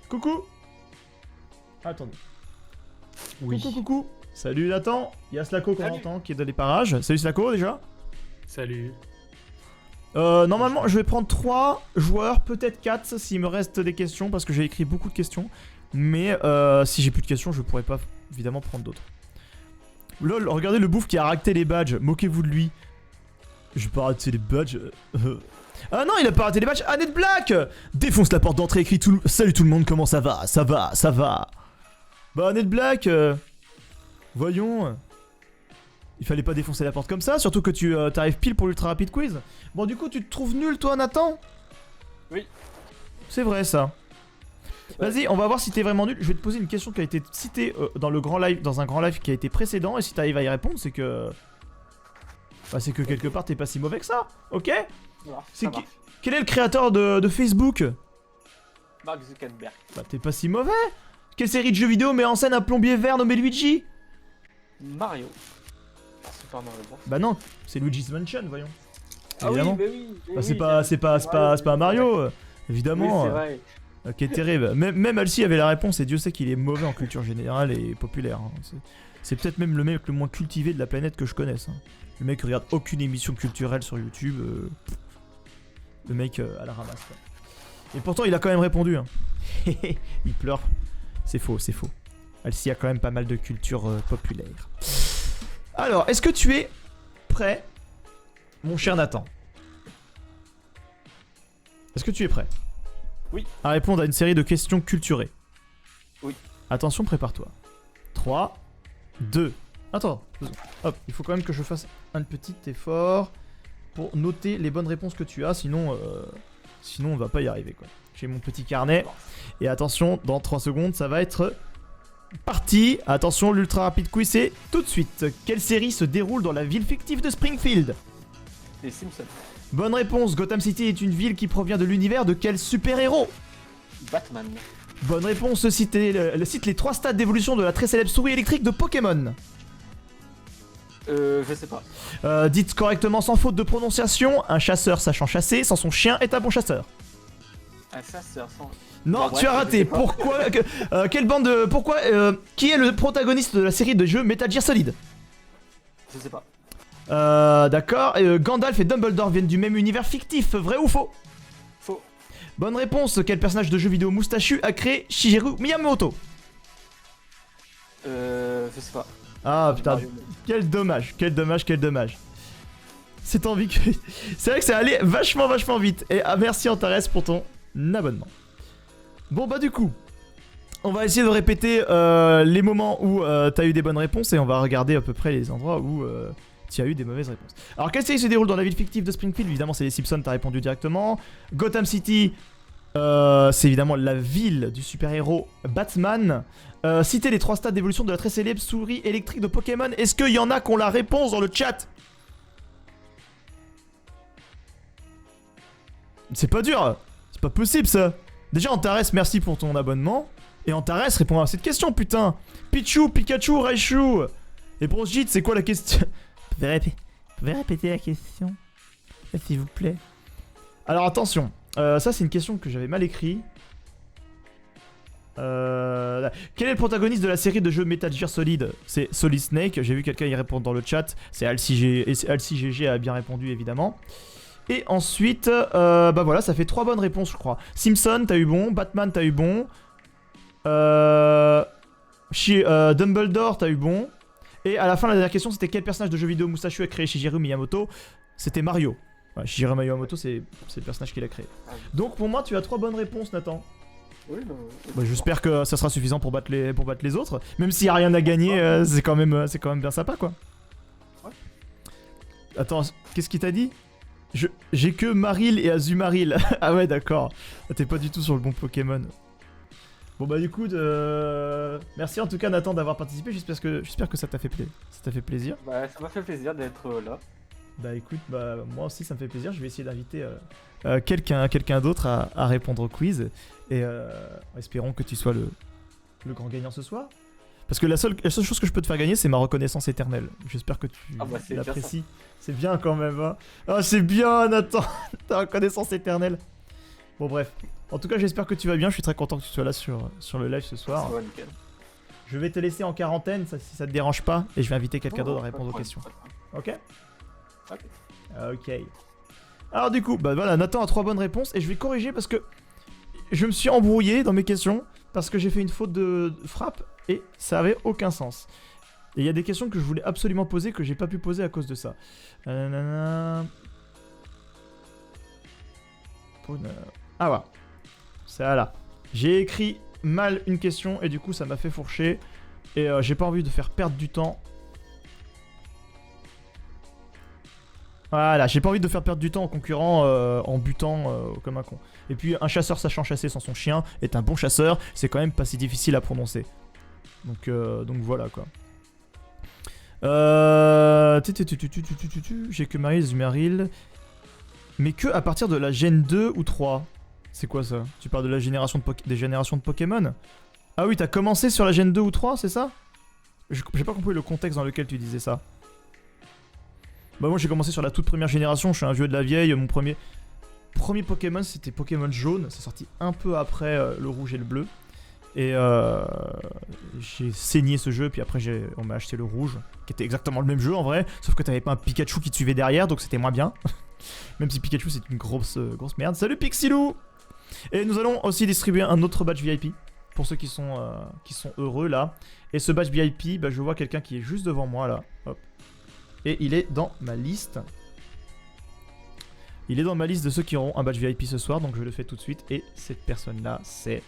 Coucou. Attendez. Oui. Coucou. Salut Nathan. Il y a Slako qu'on entend qui est dans les parages. Salut Slako déjà. Salut. Normalement, je vais prendre 3 joueurs, peut-être 4 s'il me reste des questions, parce que j'ai écrit beaucoup de questions. Mais si j'ai plus de questions, je pourrais pas évidemment prendre d'autres. Lol, regardez le bouffe qui a raté les badges. Moquez-vous de lui. J'ai pas raté les badges. Ah non, il a pas raté les badges. Annette Black défonce la porte d'entrée, écrit tout. Salut tout le monde, comment ça va? Ça va. Bah Annette Black, voyons. Il fallait pas défoncer la porte comme ça, surtout que tu t'arrives pile pour l'ultra rapide quiz. Bon, du coup, tu te trouves nul, toi, Nathan? Oui. C'est vrai, ça. Ouais. Vas-y, on va voir si t'es vraiment nul. Je vais te poser une question qui a été citée dans un grand live qui a été précédent. Et si t'arrives à y répondre, c'est que... Bah, c'est que quelque part, t'es pas si mauvais que ça. Ok? C'est qui... Quel est le créateur de Facebook? Mark Zuckerberg. Bah, t'es pas si mauvais. Quelle série de jeux vidéo met en scène un plombier vert nommé Luigi? Mario. Super Mario Bros. Bah non, c'est Luigi's Mansion, voyons. Ah évidemment. oui, mais oui. Bah, c'est pas Mario, évidemment. Oui, c'est vrai. Ok, terrible. Même Alcy avait la réponse et Dieu sait qu'il est mauvais en culture générale et populaire. Hein. C'est peut-être même le mec le moins cultivé de la planète que je connaisse. Hein. Le mec regarde aucune émission culturelle sur YouTube. Le mec à la ramasse. Quoi. Et pourtant il a quand même répondu. Hein. Il pleure. C'est faux. Alcy a quand même pas mal de culture populaire. Alors, est-ce que tu es prêt, mon cher Nathan? Est-ce que tu es prêt? Oui. À répondre à une série de questions culturées. Oui. Attention, prépare-toi. 3, 2. Attends, hop, il faut quand même que je fasse un petit effort pour noter les bonnes réponses que tu as, sinon on va pas y arriver, quoi. J'ai mon petit carnet. Et attention, dans 3 secondes, ça va être parti. Attention, l'ultra rapide quiz, c'est tout de suite. Quelle série se déroule dans la ville fictive de Springfield? Les Simpsons. Bonne réponse, Gotham City est une ville qui provient de l'univers de quel super-héros? Batman. Bonne réponse, cite les 3 stades d'évolution de la très célèbre souris électrique de Pokémon. Je sais pas. Dites correctement sans faute de prononciation, un chasseur sachant chasser sans son chien est un bon chasseur. Un chasseur sans... Non, Bon, tu bref, as raté. Pourquoi quelle bande de... Pourquoi qui est le protagoniste de la série de jeux Metal Gear Solid? Je sais pas. D'accord. Gandalf et Dumbledore viennent du même univers fictif, vrai ou faux? Faux. Bonne réponse. Quel personnage de jeu vidéo moustachu a créé Shigeru Miyamoto? Je sais pas. Ah putain, Mario. quel dommage, quel dommage, quel dommage. C'est envie que... C'est vrai que ça allait vachement vite. Et merci Antares pour ton abonnement. Bon bah du coup, on va essayer de répéter les moments où t'as eu des bonnes réponses et on va regarder à peu près les endroits où tu as eu des mauvaises réponses. Alors quelle série se déroule dans la ville fictive de Springfield? Évidemment c'est les Simpsons, t'as répondu directement. Gotham City, c'est évidemment la ville du super-héros Batman. Citez les 3 stades d'évolution de la très célèbre souris électrique de Pokémon. Est-ce qu'il y en a qui ont la réponse dans le chat? C'est pas dur, c'est pas possible ça. Déjà Antares, merci pour ton abonnement. Et Antares répond à cette question, putain. Pichu, Pikachu, Raichu. Et pour Jit, c'est quoi la question? Vous pouvez répéter la question, s'il vous plaît? Alors attention, ça c'est une question que j'avais mal écrit. Quel est le protagoniste de la série de jeux Metal Gear Solid? C'est Solid Snake, j'ai vu quelqu'un y répondre dans le chat. C'est AlciGG a bien répondu évidemment. Et ensuite, bah voilà, ça fait 3 bonnes réponses je crois. Simpson, t'as eu bon. Batman, t'as eu bon. Dumbledore, t'as eu bon. Et à la fin, la dernière question, c'était quel personnage de jeu vidéo moustachu a créé Shigeru Miyamoto? C'était Mario. Ouais, Shigeru Miyamoto, c'est le personnage qu'il a créé. Donc pour moi, tu as 3 bonnes réponses, Nathan. Oui, Bah, j'espère que ça sera suffisant pour battre les autres. Même s'il n'y a rien à gagner, c'est quand même bien sympa, quoi. Ouais. Attends, qu'est-ce qu'il t'a dit? J'ai que Maril et Azumarill. Ah ouais, d'accord. T'es pas du tout sur le bon Pokémon. Bon bah du coup, merci en tout cas Nathan d'avoir participé. J'espère que ça t'a fait plaisir. Bah, ça m'a fait plaisir d'être là. Bah écoute, bah moi aussi ça me fait plaisir. Je vais essayer d'inviter quelqu'un d'autre à répondre au quiz. Et espérons que tu sois le grand gagnant ce soir. Parce que la seule chose que je peux te faire gagner, c'est ma reconnaissance éternelle. J'espère que tu l'apprécies. C'est bien quand même, hein. Ah, c'est bien, Nathan. Ta reconnaissance éternelle. Bon, bref. En tout cas, j'espère que tu vas bien. Je suis très content que tu sois là sur le live ce soir. Ouais, nickel. Je vais te laisser en quarantaine, si ça te dérange pas. Et je vais inviter quelqu'un d'autre à répondre aux questions. Ok? Ok. Alors, du coup, bah voilà, Nathan a 3 bonnes réponses. Et je vais corriger parce que je me suis embrouillé dans mes questions. Parce que j'ai fait une faute de frappe. Et ça avait aucun sens. Et il y a des questions que je voulais absolument poser que j'ai pas pu poser à cause de ça. Ah voilà. Ça là. J'ai écrit mal une question et du coup ça m'a fait fourcher. Et j'ai pas envie de faire perdre du temps. Voilà, j'ai pas envie de faire perdre du temps au concurrent en butant comme un con. Et puis un chasseur sachant chasser sans son chien est un bon chasseur. C'est quand même pas si difficile à prononcer. Donc voilà quoi. J'ai que Marie Zumaril. Mais que à partir de la Gen 2 ou 3. C'est quoi ça? Tu parles de la génération des générations de Pokémon? Ah oui, t'as commencé sur la Gen 2 ou 3, c'est ça? J'ai pas compris le contexte dans lequel tu disais ça. Bah moi j'ai commencé sur la toute première génération, je suis un vieux de la vieille. Mon premier Pokémon c'était Pokémon jaune. C'est sorti un peu après le rouge et le bleu. Et j'ai saigné ce jeu, puis après on m'a acheté le rouge, qui était exactement le même jeu en vrai, sauf que t'avais pas un Pikachu qui te suivait derrière, donc c'était moins bien. Même si Pikachu c'est une grosse merde. Salut Pixilou! Et nous allons aussi distribuer un autre badge VIP, pour ceux qui sont heureux là. Et ce badge VIP, bah, je vois quelqu'un qui est juste devant moi là. Hop. Et il est dans ma liste. Il est dans ma liste de ceux qui auront un badge VIP ce soir, donc je le fais tout de suite. Et cette personne là, c'est...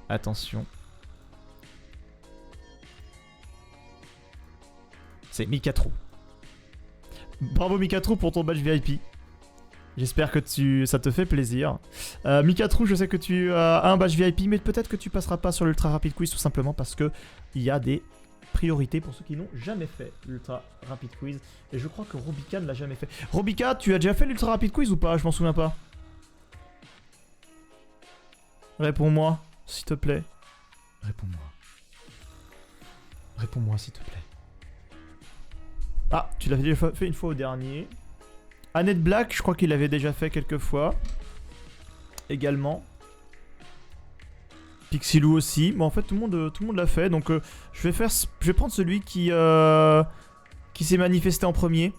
Attention. C'est Mikatrou. Bravo Mikatrou pour ton badge VIP. J'espère que ça te fait plaisir. Mikatrou, je sais que tu as un badge VIP, mais peut-être que tu passeras pas sur l'Ultra Rapid Quiz tout simplement parce que il y a des priorités pour ceux qui n'ont jamais fait l'Ultra Rapid Quiz. Et je crois que Robika ne l'a jamais fait. Robika, tu as déjà fait l'Ultra Rapid Quiz ou pas? Je m'en souviens pas. Réponds-moi. S'il te plaît. Réponds-moi. Réponds-moi, s'il te plaît. Ah, tu l'avais déjà fait une fois au dernier. Annette Black, je crois qu'il l'avait déjà fait quelques fois. Également. Pixilou aussi. Bon, en fait, tout le monde l'a fait. Donc, je vais prendre celui qui s'est manifesté en premier.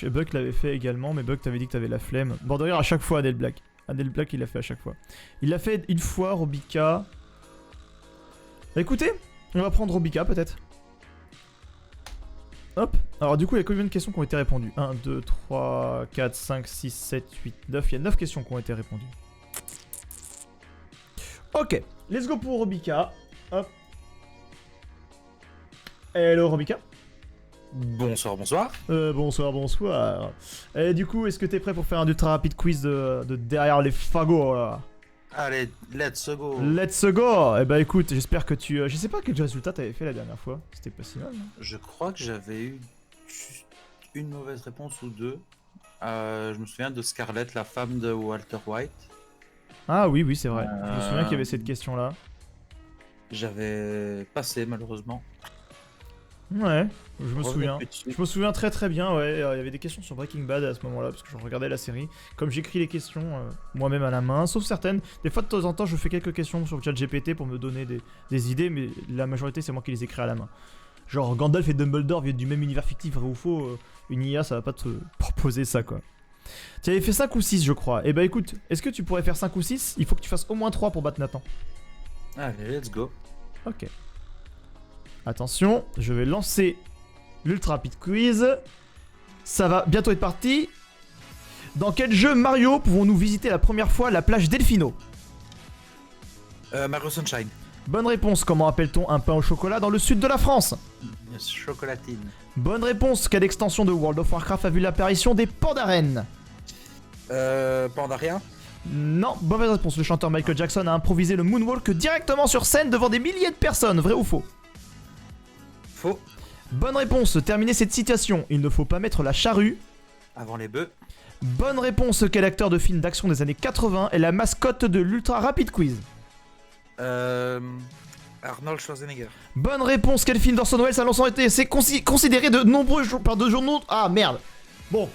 Buck l'avait fait également, mais Buck t'avais dit que t'avais la flemme. Bon d'ailleurs à chaque fois Adèle Black. Adel Black, il l'a fait à chaque fois. Il l'a fait une fois, Robika. Écoutez, on va prendre Robika peut-être. Hop. Alors du coup, il y a combien de questions qui ont été répondues? 1, 2, 3, 4, 5, 6, 7, 8, 9. Il y a 9 questions qui ont été répondues. Ok, let's go pour Robika. Hop. Hello Robika. Bonsoir, bonsoir. Bonsoir. Et du coup, est-ce que t'es prêt pour faire un ultra rapide quiz de derrière les fagots là? Allez, let's go. Let's go. Eh bah écoute, j'espère que tu... je sais pas quel résultat t'avais fait la dernière fois. C'était pas si mal, non? Je crois que j'avais eu juste une mauvaise réponse ou deux. Je me souviens de Scarlett, la femme de Walter White. Ah oui, c'est vrai. Je me souviens qu'il y avait cette question-là. J'avais passé malheureusement. Ouais, je me Revenez souviens. plus dessus. Je me souviens très très bien, ouais. Il y avait des questions sur Breaking Bad à ce moment-là, parce que je regardais la série. Comme j'écris les questions moi-même à la main, sauf certaines. Des fois, de temps en temps, je fais quelques questions sur le chat GPT pour me donner des idées, mais la majorité, c'est moi qui les écris à la main. Genre, Gandalf et Dumbledore viennent du même univers fictif, vrai ou faux, une IA, ça va pas te proposer ça, quoi. Tu avais fait 5 ou 6, je crois. Eh bah écoute, est-ce que tu pourrais faire 5 ou 6? Il faut que tu fasses au moins 3 pour battre Nathan. Allez, let's go. Ok. Attention, je vais lancer l'ultra rapide quiz. Ça va bientôt être parti. Dans quel jeu Mario pouvons-nous visiter la première fois la plage Delfino? Mario Sunshine. Bonne réponse. Comment appelle-t-on un pain au chocolat dans le sud de la France? Chocolatine. Bonne réponse. Quelle extension de World of Warcraft a vu l'apparition des pandarènes? Pandaria. Non, mauvaise réponse. Le chanteur Michael Jackson a improvisé le moonwalk directement sur scène devant des milliers de personnes. Vrai ou faux? Faux. Bonne réponse. Terminez cette citation. Il ne faut pas mettre la charrue. Avant les bœufs. Bonne réponse. Quel acteur de film d'action des années 80 est la mascotte de l'Ultra Rapid Quiz? Arnold Schwarzenegger. Bonne réponse. Quel film d'Orson Welles a longtemps été considéré de nombreux par de journaux... Ah merde. Bon,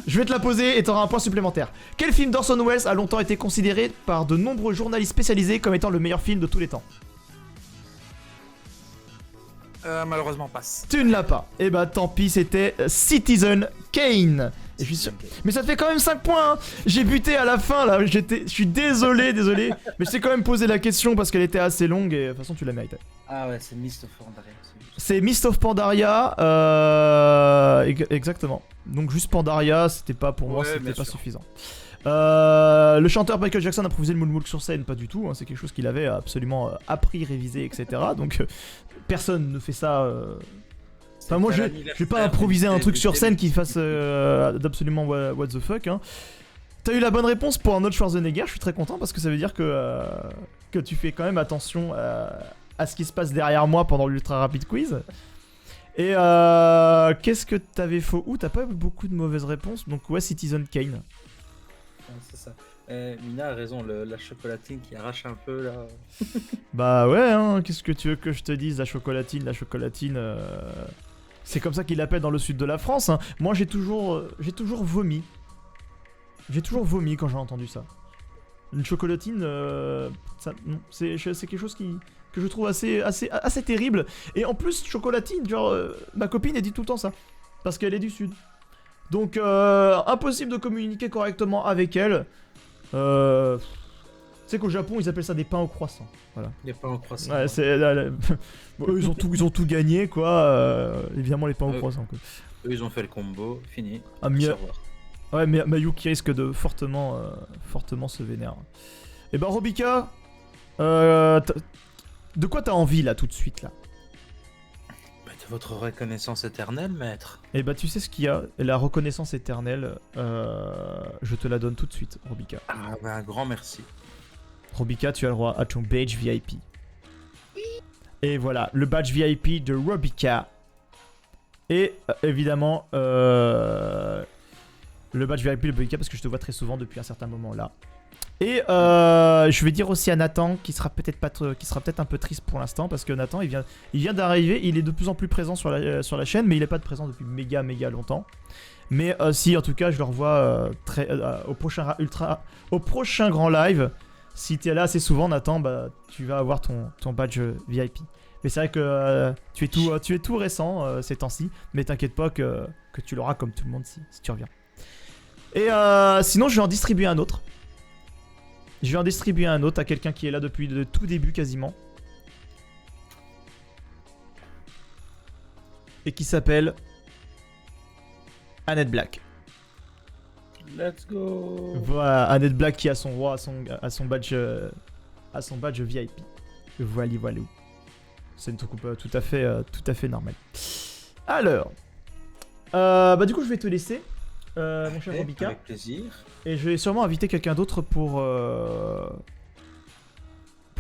je vais te la poser et t'auras un point supplémentaire. Quel film d'Orson Welles a longtemps été considéré par de nombreux journalistes spécialisés comme étant le meilleur film de tous les temps? Malheureusement passe. Tu ne l'as pas. Eh bah tant pis, c'était Citizen Kane. Et je suis sûr... Mais ça te fait quand même 5 points hein. J'ai buté à la fin là, je suis désolé. Mais je t'ai quand même posé la question parce qu'elle était assez longue et de toute façon tu la méritais. Ah ouais, c'est Mist of Pandaria. C'est Mist of Pandaria, exactement. Donc juste Pandaria, c'était pas pour moi, Ouais, c'était bien pas sûr. suffisant. Le chanteur Michael Jackson a improvisé le moonwalk sur scène, pas du tout. Hein, c'est quelque chose qu'il avait absolument appris, révisé, etc. Donc personne ne fait ça. Enfin moi je vais pas improviser un truc sur scène qui fasse d'absolument what the fuck. Hein. T'as eu la bonne réponse pour un autre Schwarzenegger, je suis très content parce que ça veut dire que tu fais quand même attention à ce qui se passe derrière moi pendant l'ultra rapide quiz. Et qu'est-ce que t'avais faux? T'as pas eu beaucoup de mauvaises réponses, donc ouais, Citizen Kane. C'est ça. Mina a raison, la chocolatine qui arrache un peu là. Bah ouais, hein, qu'est-ce que tu veux que je te dise? La chocolatine, c'est comme ça qu'ils l'appellent dans le sud de la France. Hein. Moi j'ai toujours vomi. J'ai toujours vomi quand j'ai entendu ça. Une chocolatine, non, c'est quelque chose que je trouve assez terrible. Et en plus, chocolatine, genre, ma copine elle dit tout le temps ça. Parce qu'elle est du sud. Donc, impossible de communiquer correctement avec elle. Tu sais qu'au Japon, ils appellent ça des pains au croissant. Voilà. Les pains au croissant. Ouais, bon, eux, ils ont tout gagné, quoi. Évidemment, les pains au croissant, quoi. Eux, ils ont fait le combo, fini. Ah, ouais, mais Mayuki risque de fortement se vénérer. Et bah, Robika, de quoi t'as envie, là, tout de suite, là? De votre reconnaissance éternelle, maître. Et bah, tu sais ce qu'il y a? La reconnaissance éternelle, je te la donne tout de suite, Robika. Ah, bah, un grand merci. Robika, tu as le droit à ton badge VIP. Et voilà, le badge VIP de Robika. Et évidemment, le badge VIP de Robika parce que je te vois très souvent depuis un certain moment là. Et je vais dire aussi à Nathan qui sera peut-être un peu triste pour l'instant parce que Nathan il vient d'arriver, il est de plus en plus présent sur la chaîne mais il n'est pas de présent depuis méga longtemps. Mais si en tout cas je le revois au prochain grand live. Si tu es là assez souvent Nathan, bah tu vas avoir ton badge VIP. Mais c'est vrai que tu es tout récent ces temps-ci, mais t'inquiète pas que tu l'auras comme tout le monde si tu reviens. Et sinon je vais en distribuer un autre. Je vais en distribuer un autre à quelqu'un qui est là depuis le tout début quasiment. Et qui s'appelle Annette Black. Let's go. Voilà, Annette Black qui a son roi, à son badge VIP. Voilà. C'est une troupe tout à fait normale. Alors, bah du coup je vais te laisser, mon cher Robika, Avec plaisir. et je vais sûrement inviter quelqu'un d'autre pour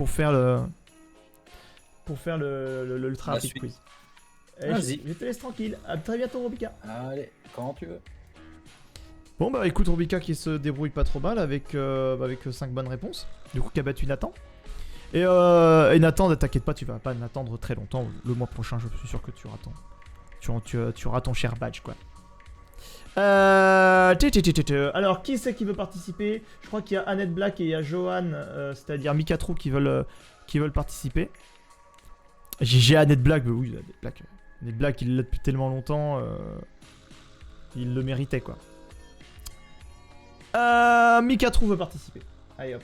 faire le ultra La rapid suite. quiz. Et Vas-y. je te laisse tranquille. À très bientôt Robika. Allez, quand tu veux. Bon bah écoute Robika qui se débrouille pas trop mal avec 5 bonnes réponses. Du coup qui a battu Nathan. Et Nathan, ne t'inquiète pas, tu vas pas n'attendre très longtemps. Le mois prochain, je suis sûr que tu auras ton cher badge quoi. Alors qui c'est qui veut participer? Je crois qu'il y a Annette Black et il y a Johan, c'est-à-dire Mikatru qui veulent participer. J'ai Annette Black, mais oui Annette Black. Annette Black il l'a depuis tellement longtemps, il le méritait quoi. Mikatru veut participer. Allez hop.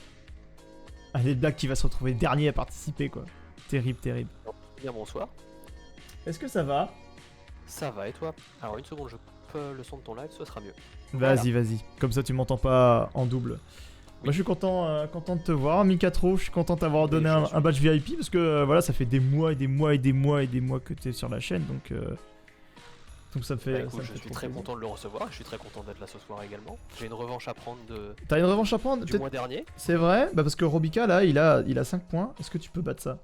Annette Black qui va se retrouver dernier à participer quoi. Terrible. Bien, bonsoir. Est-ce que ça va? Ça va et toi? Alors une seconde, je coupe le son de ton live, ce sera mieux. Vas-y. Comme ça tu m'entends pas en double. Moi je suis content de te voir, Mikatru. Je suis content d'avoir donné un badge VIP parce que voilà, ça fait des mois que tu es sur la chaîne donc ça me fait. Bah, ça écoute, me je fait suis trop très plaisir. content de le recevoir, je suis très content d'être là ce soir également. J'ai une revanche à prendre T'as une revanche à prendre? du Peut-être- mois dernier. C'est vrai? Bah parce que Robika là il a 5 points. Est-ce que tu peux battre ça?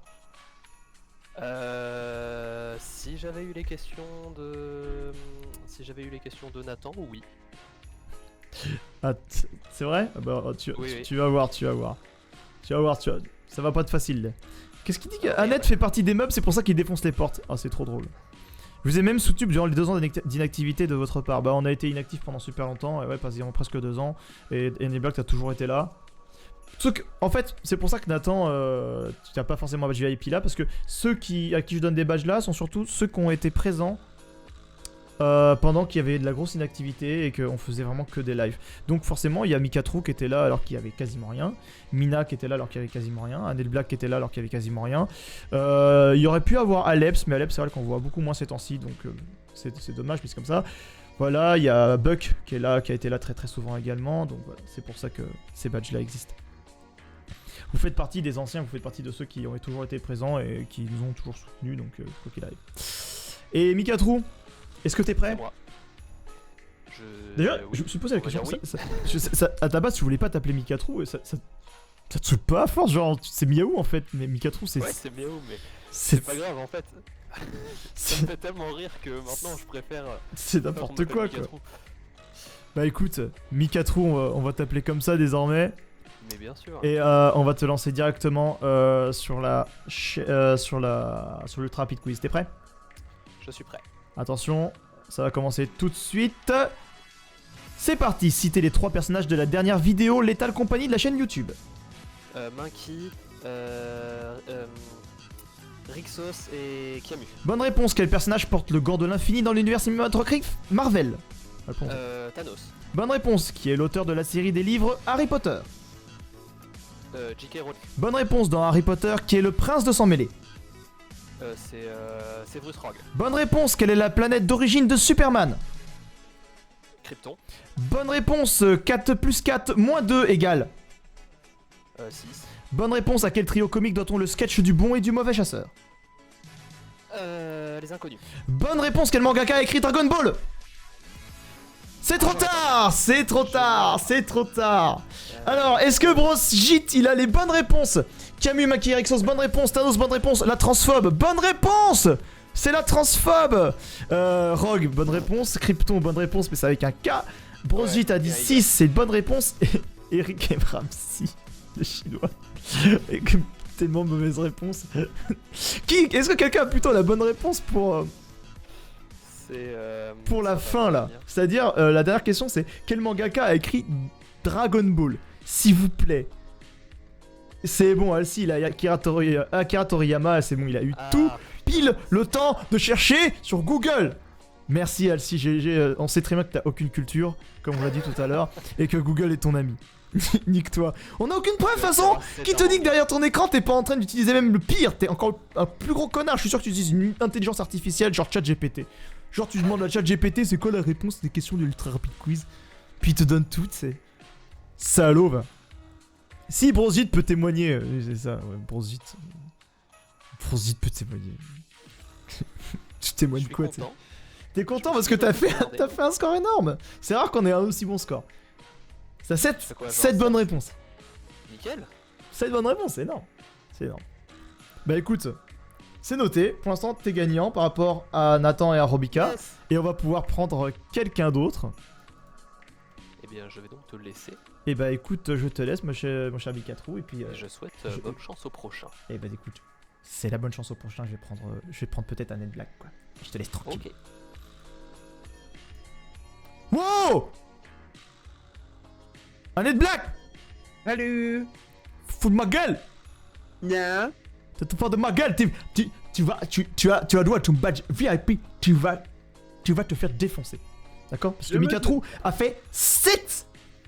Si j'avais eu les questions de Nathan, oui. Ah, c'est vrai? Ah bah, Oui. tu vas voir. Ça va pas être facile. Qu'est-ce qu'il dit qu'Annette fait partie des meubles, c'est pour ça qu'il défonce les portes. Ah, c'est trop drôle. Je vous ai même soutenu durant les 2 ans d'inactivité de votre part. Bah, on a été inactif pendant super longtemps, et ouais, presque 2 ans. Et Neblock, t'as toujours été là. Sauf que, en fait, c'est pour ça que Nathan, tu n'as pas forcément un badge VIP là, parce que ceux à qui je donne des badges là sont surtout ceux qui ont été présents pendant qu'il y avait de la grosse inactivité et qu'on faisait vraiment que des lives. Donc forcément, il y a Mikatru qui était là alors qu'il y avait quasiment rien, Mina qui était là alors qu'il y avait quasiment rien, Annette Black qui était là alors qu'il y avait quasiment rien. Il y aurait pu avoir Aleps, mais Aleps c'est vrai qu'on voit beaucoup moins ces temps-ci, donc c'est dommage, mais c'est comme ça. Voilà, il y a Buck qui est là, qui a été là très très souvent également, donc voilà, c'est pour ça que ces badges là existent. Vous faites partie des anciens, vous faites partie de ceux qui ont toujours été présents et qui nous ont toujours soutenus, donc quoi qu'il arrive. Et Mikatru, est-ce que t'es prêt? C'est moi. Déjà, oui. je me suis posé la On va question. dire À ta base, tu voulais pas t'appeler Mikatru, et ça te saoute pas à force, genre c'est Miaou en fait, mais Mikatru c'est. Ouais, c'est mieux, mais c'est c'est pas grave en fait. Ça me fait tellement rire que maintenant je préfère. c'est qu'on n'importe m'appelle quoi quoi. Mikatru. Bah écoute, Mikatru, on va t'appeler comme ça désormais, Mais bien sûr. et on va te lancer directement sur l'Ultra Rapid Quiz. T'es prêt? Je suis prêt. Attention, ça va commencer tout de suite. C'est parti, citez les 3 personnages de la dernière vidéo Lethal Company de la chaîne YouTube. Monkey, Rixos et Kiamu. Bonne réponse, quel personnage porte le gant de l'infini dans l'univers cinématographique Marvel? Réponse. Thanos. Bonne réponse, qui est l'auteur de la série des livres Harry Potter? J.K. Rowling. Bonne réponse, dans Harry Potter, qui est le prince de sang mêlé? C'est Severus Rogue. Bonne réponse, quelle est la planète d'origine de Superman? Krypton. Bonne réponse, 4 plus 4 moins 2 égale? 6. Bonne réponse, à quel trio comique doit-on le sketch du bon et du mauvais chasseur? Les inconnus. Bonne réponse, quel mangaka a écrit Dragon Ball? C'est trop tard. Alors, est-ce que Bros Jit, il a les bonnes réponses? Camus, Maki, Rexos, bonne réponse. Thanos, bonne réponse. La transphobe, bonne réponse. C'est la transphobe. Rogue, bonne réponse. Krypton, bonne réponse, mais c'est avec un K. Bros Ouais, Jit a dit yeah, 6, c'est une bonne réponse. Et Eric Ramsey, le chinois. Avec une tellement mauvaise réponse. Est-ce que quelqu'un a plutôt la bonne réponse pour la fin là? C'est-à-dire, la dernière question c'est quel mangaka a écrit Dragon Ball? S'il vous plaît. C'est bon, Alcy, il a Akira Toriyama, c'est bon, il a eu tout pile le temps de chercher sur Google. Merci Alcy, on sait très bien que t'as aucune culture, comme on l'a dit tout à l'heure, et que Google est ton ami. Nique-toi. On a aucune preuve, de toute façon. Qui te dit que derrière ton écran, t'es pas en train d'utiliser même le pire? T'es encore un plus gros connard. Je suis sûr que tu utilises une intelligence artificielle, genre ChatGPT. Genre, tu demandes à ChatGPT c'est quoi la réponse des questions de l'ultra rapide quiz. Puis il te donne tout, c'est. Salaud, va. Si Bronzit peut témoigner, c'est ça, ouais, Bronzit. Bronzit peut témoigner. Tu témoignes quoi, tu sais? T'es content parce que t'as fait un score énorme. C'est rare qu'on ait un aussi bon score. T'as 7 bonnes réponses. Nickel. 7 bonnes réponses, c'est énorme. C'est énorme. Bah écoute, c'est noté. Pour l'instant, t'es gagnant par rapport à Nathan et à Robika. Yes. Et on va pouvoir prendre quelqu'un d'autre. Eh bien, je vais donc te laisser. Et bah écoute, je te laisse, mon cher Mikatrou. Et puis. Et je souhaite bonne chance au prochain. Et bah écoute, c'est la bonne chance au prochain. Je vais prendre peut-être un Ned Black, quoi. Je te laisse tranquille. Ok. Wow! Un Ned Black! Salut. Fous de ma gueule! Non. T'as tout peur de ma gueule! Tu as droit à ton badge VIP. Tu vas te faire défoncer. D'accord? Parce que Je me Mikatrou a fait 7!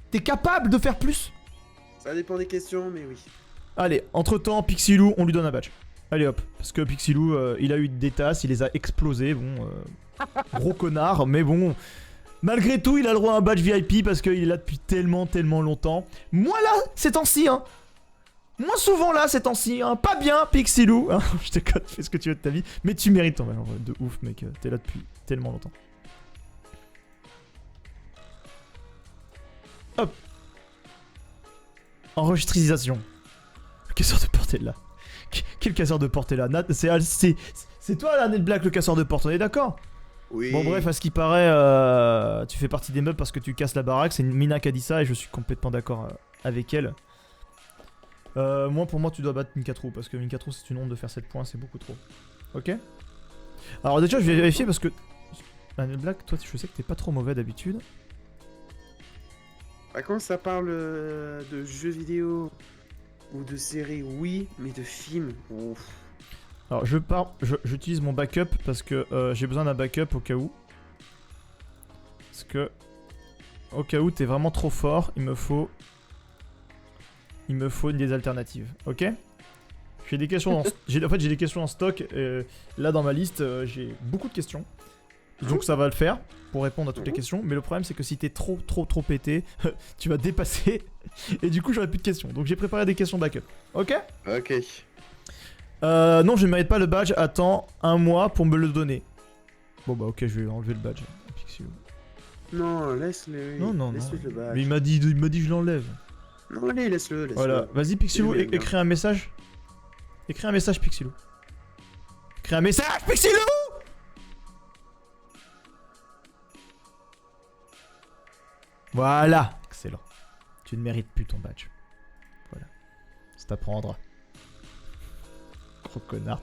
T'es capable de faire plus? Ça dépend des questions, mais oui. Allez, entre temps, Pixilou, on lui donne un badge. Allez hop. Parce que Pixilou, il a eu des tasses, il les a explosées. Bon, gros connard, mais bon. Malgré tout, il a le droit à un badge VIP parce qu'il est là depuis tellement longtemps. Moi là, ces temps-ci, hein. Moins souvent là, ces temps-ci, hein. Pas bien, Pixilou. Hein. Je te code, fais ce que tu veux de ta vie. Mais tu mérites ton badge, en vrai, de ouf, mec. T'es là depuis tellement longtemps. Hop. Enregistrisation. Le casseur de porte est là. Quel casseur de porte est là? Nat, c'est toi là, Ned Black, le casseur de porte, on est d'accord? Oui. Bon bref, à ce qui paraît, tu fais partie des meubles parce que tu casses la baraque. C'est Mina qui a dit ça et je suis complètement d'accord avec elle. Pour moi, tu dois battre Mikatrou parce que Mikatrou, c'est une honte de faire 7 points, c'est beaucoup trop. Ok? Alors déjà, je vais vérifier parce que... Ned Black, toi, je sais que t'es pas trop mauvais d'habitude. Par contre, ça parle de jeux vidéo ou de séries, oui, mais de films, ouf. Alors j'utilise mon backup parce que j'ai besoin d'un backup au cas où. Parce que au cas où t'es vraiment trop fort, il me faut des alternatives, ok? J'ai des questions en fait j'ai des questions en stock. Là dans ma liste j'ai beaucoup de questions. Donc ça va le faire pour répondre à toutes les questions. Mais le problème c'est que si t'es trop pété, tu vas dépasser. Et du coup j'aurai plus de questions. Donc j'ai préparé des questions backup, ok? Ok. Non, je ne mérite pas le badge. Attends un mois pour me le donner. Bon bah ok, je vais enlever le badge. Pixilou. Non, laisse-le. Non. Laisse-le le badge. Mais il m'a dit je l'enlève. Non, allez, laisse-le. Voilà, vas-y Pixilou, Il est bien. écris un message. Écris un message Pixilou. Écris un message Pixilou. Voilà, excellent. Tu ne mérites plus ton badge. Voilà, ça t'apprendra. Gros connard.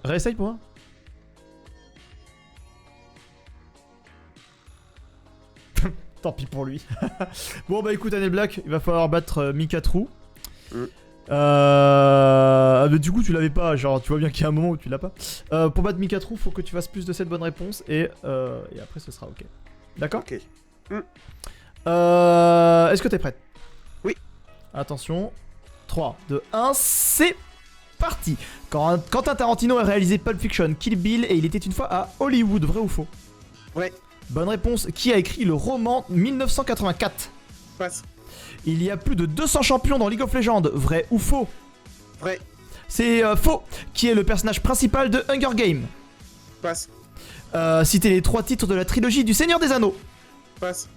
Réessaye pour moi. Tant pis pour lui. Bon bah écoute, Ned Black, il va falloir battre Mikatrou. Mais du coup tu l'avais pas, genre tu vois bien qu'il y a un moment où tu l'as pas. Pour battre Mikatrou, faut que tu fasses plus de 7 bonnes réponses et après ce sera ok. D'accord? Ok. Est-ce que t'es prête? Oui. Attention. 3, 2, 1, c'est parti. Quentin Tarantino a réalisé Pulp Fiction, Kill Bill et il était une fois à Hollywood, vrai ou faux? Ouais. Bonne réponse. Qui a écrit le roman 1984? Passe. Il y a plus de 200 champions dans League of Legends, vrai ou faux? Vrai. C'est faux. Qui est le personnage principal de Hunger Games? Passe. Citez les 3 titres de la trilogie du Seigneur des Anneaux. Passe.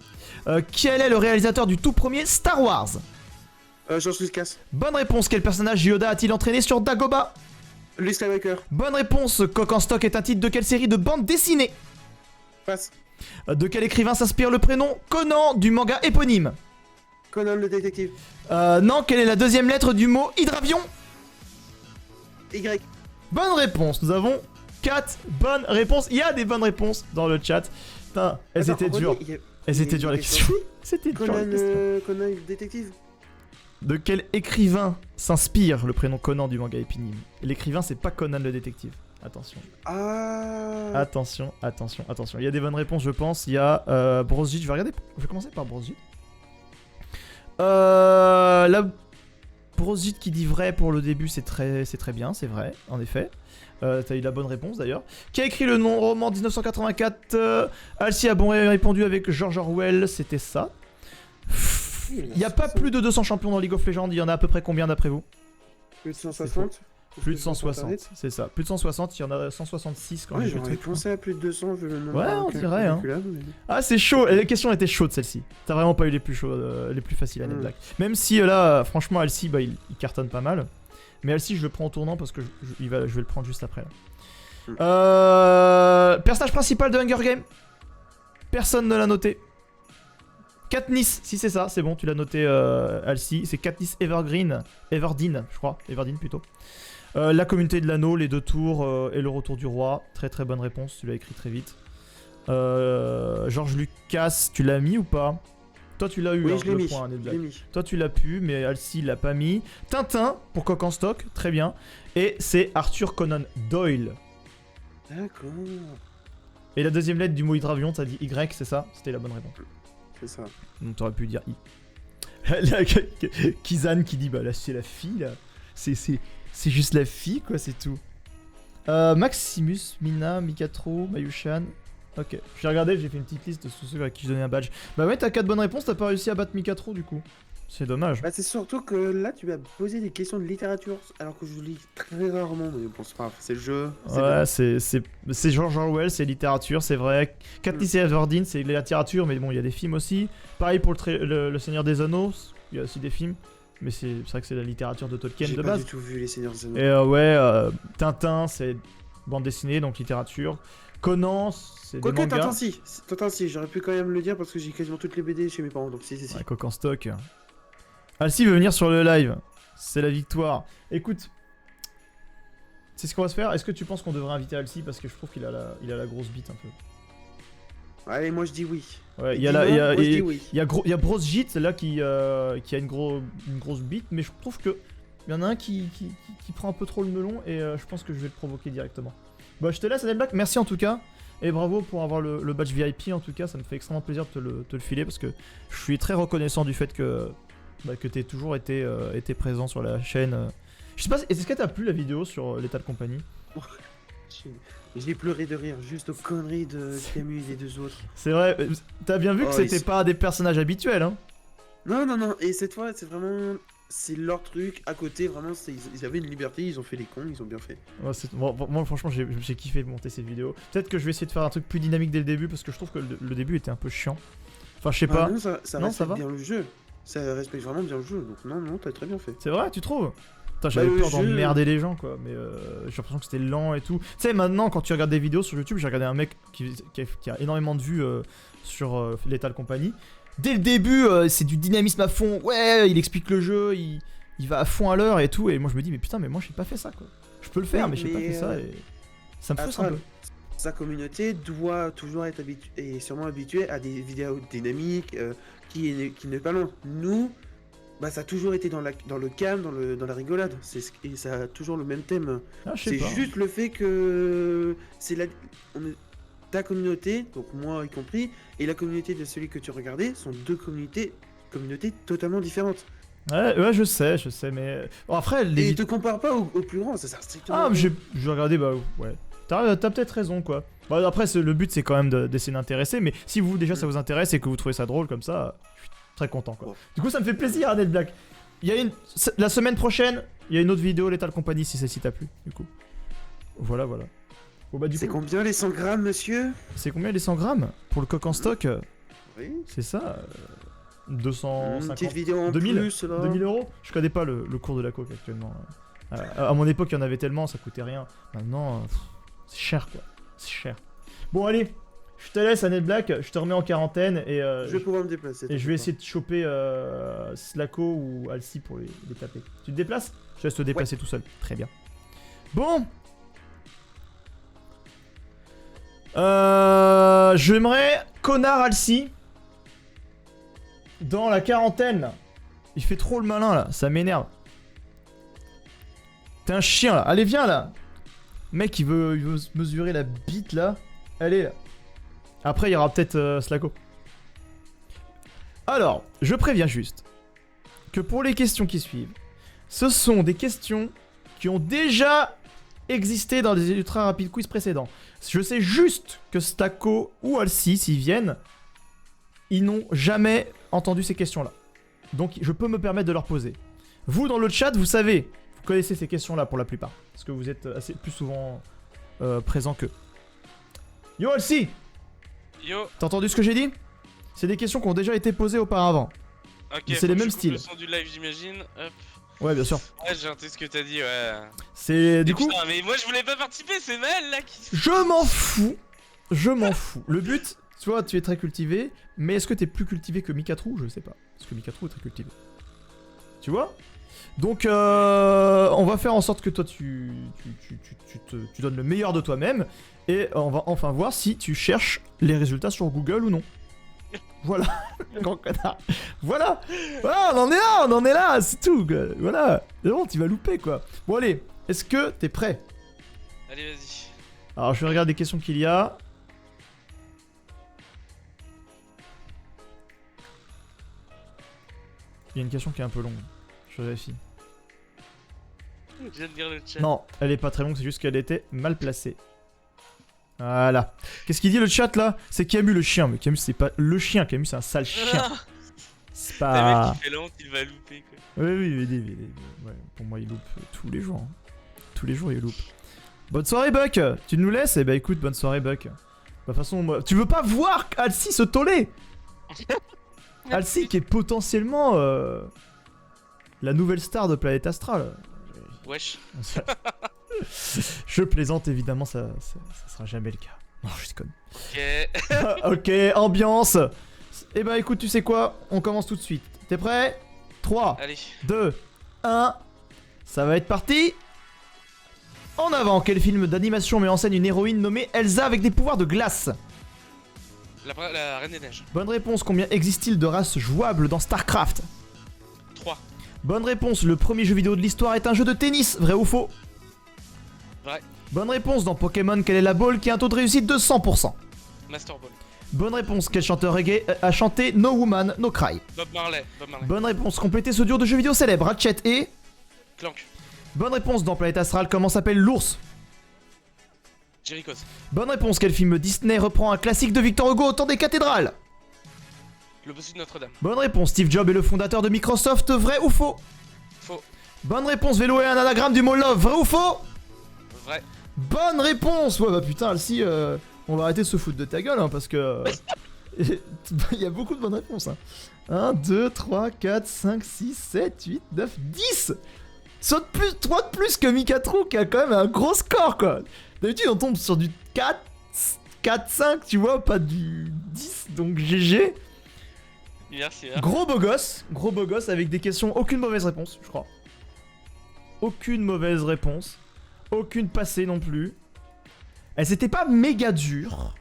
Quel est le réalisateur du tout premier Star Wars? George Lucas. Bonne réponse. Quel personnage Yoda a-t-il entraîné sur Dagobah? Luke Skywalker. Bonne réponse. Coq en stock est un titre de quelle série de bande dessinée? Passe. De quel écrivain s'inspire le prénom Conan du manga éponyme? Conan le détective. Non, quelle est la deuxième lettre du mot hydravion? Y. Bonne réponse. Nous avons 4 bonnes réponses. Il y a des bonnes réponses dans le chat. Putain, elles étaient dures. Elles étaient dures les questions. C'était dur les questions. Conan le détective. De quel écrivain s'inspire le prénom Conan du manga éponyme? L'écrivain c'est pas Conan le détective. Attention. Ah. Attention. Il y a des bonnes réponses, je pense. Il y a Brosjit. Je vais commencer par Brosjit. La Brosjit qui dit vrai pour le début, c'est très bien, c'est vrai, en effet. T'as eu la bonne réponse d'ailleurs. Qui a écrit le roman 1984 Alcy a bon répondu avec George Orwell, c'était ça. Il n'y a pas plus de 200 champions dans League of Legends, il y en a à peu près combien d'après vous? Plus de 160. Plus de 160, c'est ça. Plus de 160, il y en a 166 quand Ouais, j'ai fait j'aurais le truc. pensé à plus de 200 vu le nombre. Ouais, on dirait, hein. incalculable, mais- Ah, c'est chaud, les questions étaient chaudes celle-ci. T'as vraiment pas eu les plus chaudes, les plus faciles à Ned Mm. Black. Même si là, franchement, Alcy, bah, il cartonne pas mal. Mais Alcy, je le prends au tournant parce que je vais le prendre juste après. Là. Personnage principal de Hunger Games. Personne ne l'a noté. Katniss, si c'est ça, c'est bon, tu l'as noté, Alcy. C'est Katniss Everdeen, je crois. Everdeen plutôt. La communauté de l'anneau, les deux tours et le retour du roi. Très très bonne réponse, tu l'as écrit très vite. George Lucas, tu l'as mis ou pas? Toi tu l'as eu, Oui, hein, je l'ai le mis. point, Ned Je Black. l'ai mis. Toi tu l'as pu, mais Alcy l'a pas mis. Tintin pour Coq en stock, très bien. Et c'est Arthur Conan Doyle. D'accord. Et la deuxième lettre du mot hydravion, t'as dit Y, c'est ça? C'était la bonne réponse. C'est ça. Donc t'aurais pu dire I. Là, Kizan qui dit bah là c'est la fille là. C'est juste la fille quoi, c'est tout. Maximus, Mina, Mikatro, Mayushan. Ok, j'ai regardé, j'ai fait une petite liste de tous ceux à qui je donnais un badge. Bah ouais, t'as 4 bonnes réponses, t'as pas réussi à battre Mikatro du coup. C'est dommage. Bah, c'est surtout que là, tu m'as posé des questions de littérature alors que je lis très rarement. Mais bon, c'est pas grave, c'est le jeu. Ouais, c'est George Orwell, c'est littérature, c'est vrai. Katniss Everdeen, c'est la littérature, mais bon, il y a des films aussi. Pareil pour le Seigneur des Anneaux, il y a aussi des films. Mais c'est vrai que c'est la littérature de Tolkien J'ai de pas base. du tout vu les Seigneurs des Anneaux. Et ouais, Tintin, c'est bande dessinée, donc littérature. Conan, c'est des Quoique, mangas. Tintin, si, j'aurais pu quand même le dire parce que j'ai quasiment toutes les BD chez mes parents, donc si. Ouais, Coq en stock. Alcy veut venir sur le live. C'est la victoire. Écoute, c'est ce qu'on va se faire. Est-ce que tu penses qu'on devrait inviter Alcy parce que je trouve qu'il a la grosse bite un peu. Allez, moi je dis oui. Ouais, il y Dis-moi, a moi, je dis oui. il y a Brosjit là qui a une grosse bite, mais je trouve que il y en a un qui prend un peu trop le melon et je pense que je vais le provoquer directement. Bah je te laisse Ned Black, merci en tout cas. Et bravo pour avoir le badge VIP en tout cas, ça me fait extrêmement plaisir de te le filer parce que je suis très reconnaissant du fait que tu aies toujours été présent sur la chaîne. Je sais pas, est-ce que t'as plu la vidéo sur l'état de compagnie? J'ai pleuré de rire juste aux conneries de Camus et des deux autres. C'est vrai, t'as bien vu que Oh, c'était pas des personnages habituels hein. Non, et cette fois, c'est vraiment. C'est leur truc à côté, vraiment. Ils avaient une liberté, ils ont fait les cons, ils ont bien fait. Ouais, moi franchement j'ai kiffé monter cette vidéo. Peut-être que je vais essayer de faire un truc plus dynamique dès le début parce que je trouve que le début était un peu chiant. Enfin je sais pas. Non, ça Non, ça respecte va bien le jeu. Ça respecte vraiment bien le jeu, donc non, t'as très bien fait. C'est vrai, tu trouves? Putain, j'avais le peur jeu- d'emmerder les gens quoi, mais j'ai l'impression que c'était lent et tout. Tu sais, maintenant quand tu regardes des vidéos sur YouTube, j'ai regardé un mec qui a énormément de vues sur l'état de compagnie. Dès le début, c'est du dynamisme à fond. Ouais, il explique le jeu, il va à fond à l'heure et tout. Et moi je me dis, mais putain, mais moi j'ai pas fait ça quoi. Je peux le faire, Oui, mais j'ai pas mais, fait ça et ça me frustre un Après, peu. sa communauté doit toujours être et sûrement habituée à des vidéos dynamiques qui n'est pas long. Nous, bah ça a toujours été dans le calme, dans la rigolade. Et ça a toujours le même thème. Ah, je sais C'est pas. juste le fait que ta communauté, donc moi y compris, et la communauté de celui que tu regardais sont deux communautés totalement différentes. Ouais, je sais, mais. Bon, après, les Et te compare pas au plus grand, ça sert strictement. Ah, à mais rien. j'ai regardé, bah ouais. T'as peut-être raison, quoi. Bah, après, le but, c'est quand même d'essayer d'intéresser, mais si vous, déjà, ça vous intéresse et que vous trouvez ça drôle comme ça, je suis très content, quoi. Bon. Du coup, ça me fait plaisir, Ned Black. La semaine prochaine, il y a une autre vidéo, l'état de compagnie, si celle-ci t'a plu, du coup. Voilà. Bon, bah, du C'est coup, combien les 100 grammes, monsieur? c'est combien les 100 grammes pour le coq en stock? Oui. C'est ça Une 250 petite vidéo en 2000, plus, là. 2000 euros. Je connais pas le cours de la coke actuellement. À mon époque, il y en avait tellement, ça coûtait rien. Maintenant, c'est cher quoi. C'est cher. Bon, allez, je te laisse, Ned Black. Je te remets en quarantaine et Je vais pouvoir me déplacer. je vais essayer de choper Slacko ou Alcy pour les taper. Tu te déplaces? Je te laisse te déplacer tout seul. Très bien. Bon. J'aimerais connard Alcy dans la quarantaine là. Il fait trop le malin là, ça m'énerve. T'es un chien là, allez viens là. Mec, il veut se mesurer la bite là. Elle est là. Après, il y aura peut-être Slacko. Alors, je préviens juste que pour les questions qui suivent, ce sont des questions qui ont déjà existé dans des ultra rapides quiz précédents. Je sais juste que Stacko ou Alcy, s'ils viennent, ils n'ont jamais entendu ces questions-là. Donc, je peux me permettre de leur poser. Vous, dans le chat, vous savez, vous connaissez ces questions-là pour la plupart. Parce que vous êtes assez plus souvent présents qu'eux. Yo, Alcy! Yo, T'as entendu ce que j'ai dit? C'est des questions qui ont déjà été posées auparavant. ok. Mais c'est faut les que mêmes je coupe styles. le son du live, j'imagine. Hop. Ouais, bien sûr. Ouais, j'ai entendu ce que t'as dit, ouais. C'est du Et coup, putain, mais moi je voulais pas participer, c'est Maël là qui. je m'en fous. Je m'en fous. Le but, tu vois, tu es très cultivé, mais est-ce que t'es plus cultivé que Mikatrou? Je sais pas. Parce que Mikatrou est très cultivé. Tu vois? Donc, on va faire en sorte que toi, tu donnes le meilleur de toi-même. Et on va enfin voir si tu cherches les résultats sur Google ou non. Voilà. Grand connard. Voilà. Voilà, on en est là, c'est tout. Quoi. Voilà. C'est bon, tu vas louper, quoi. Bon, allez. Est-ce que t'es prêt? Allez, vas-y. Alors, je vais regarder les questions qu'il y a. Il y a une question qui est un peu longue. Je vérifie. Je viens de lire le chat. Non, elle est pas très longue, c'est juste qu'elle était mal placée. Voilà. Qu'est-ce qu'il dit le chat là? C'est Camus le chien, mais Camus c'est pas le chien, Camus c'est un sale chien. C'est Le pas... mec qui fait la honte, il va louper quoi. Oui, ouais, pour moi il loupe tous les jours. Hein. Tous les jours il loupe. Bonne soirée Buck. Tu nous laisses? Eh bah écoute, bonne soirée Buck. Bah de toute façon, moi... tu veux pas voir Alcy se toller? Alcy qui est potentiellement la nouvelle star de Planète Astral. Wesh. Je plaisante évidemment, ça sera jamais le cas. Non, je déconne. Ok. Ok, ambiance. Eh bah écoute, tu sais quoi? On commence tout de suite. T'es prêt? 3, Allez. 2, 1. Ça va être parti. En avant, quel film d'animation met en scène une héroïne nommée Elsa avec des pouvoirs de glace? La Reine des Neiges. Bonne réponse, combien existe-t-il de races jouables dans StarCraft? 3. Bonne réponse, le premier jeu vidéo de l'histoire est un jeu de tennis, vrai ou faux? Vrai. Bonne réponse, dans Pokémon, quelle est la balle qui a un taux de réussite de 100%? Master Ball. Bonne réponse, quel chanteur reggae a chanté No Woman, No Cry? Bob Marley. Bonne réponse, complétez ce duo de jeux vidéo célèbre, Ratchet et... Clank. Bonne réponse, dans Planète Astral, comment s'appelle l'ours? Jerichos. Bonne réponse, quel film Disney reprend un classique de Victor Hugo au temps des cathédrales? Le bossu de Notre-Dame. Bonne réponse, Steve Jobs est le fondateur de Microsoft, vrai ou faux? Faux. Bonne réponse, vélo est un anagramme du mot love, vrai ou faux? Vrai. Bonne réponse! Ouais bah putain, Alcy, on va arrêter de se foutre de ta gueule, hein, parce que... il y a beaucoup de bonnes réponses, hein. 1, 2, 3, 4, 5, 6, 7, 8, 9, 10! Saute plus, 3 de plus que Mikatrou qui a quand même un gros score, quoi! D'habitude, on tombe sur du 4, 4, 5, tu vois, pas du 10, donc GG. Merci. Gros beau gosse avec des questions, aucune mauvaise réponse, je crois. Aucune mauvaise réponse. Aucune passée non plus. Elles étaient pas méga dures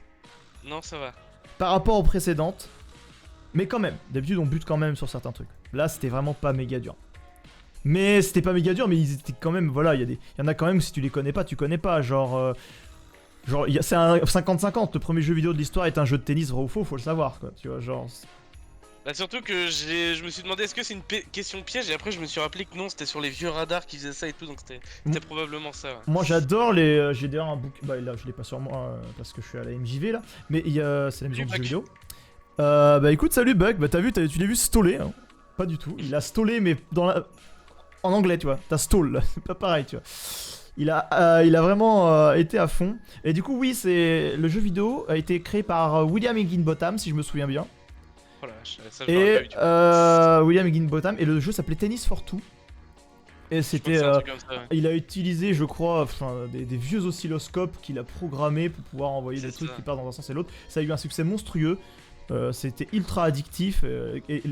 Non, ça va. par rapport aux précédentes. Mais quand même, d'habitude on bute quand même sur certains trucs. Là c'était vraiment pas méga dur. Mais c'était pas méga dur, mais ils étaient quand même, voilà, il y en a quand même, si tu les connais pas, tu connais pas. Genre, c'est un 50-50, le premier jeu vidéo de l'histoire est un jeu de tennis, vrai ou faux, faut le savoir, quoi. Tu vois, genre... Bah surtout que je me suis demandé est-ce que c'est une question piège et après je me suis rappelé que non, c'était sur les vieux radars qui faisaient ça et tout, donc c'était probablement ça. Ouais. Moi j'adore les... j'ai d'ailleurs un bouquin... Bah là je l'ai pas sur moi parce que je suis à la MJV là. Mais il y a... c'est la maison de jeux vidéo. Bah écoute, salut Buck, bah t'as vu, tu l'as vu stoller, hein. Pas du tout, il a stallé mais dans la... En anglais tu vois, t'as stall là, c'est pas pareil tu vois. Il a vraiment été à fond. Et du coup oui, c'est... le jeu vidéo a été créé par William Higginbotham si je me souviens bien. Oh la vache, ça, Et William Higginbotham, et le jeu s'appelait Tennis for Two. Et c'était, il a utilisé, je crois, des vieux oscilloscopes qu'il a programmés pour pouvoir envoyer des trucs qui partent dans un sens et l'autre. Ça a eu un succès monstrueux. C'était ultra addictif. Et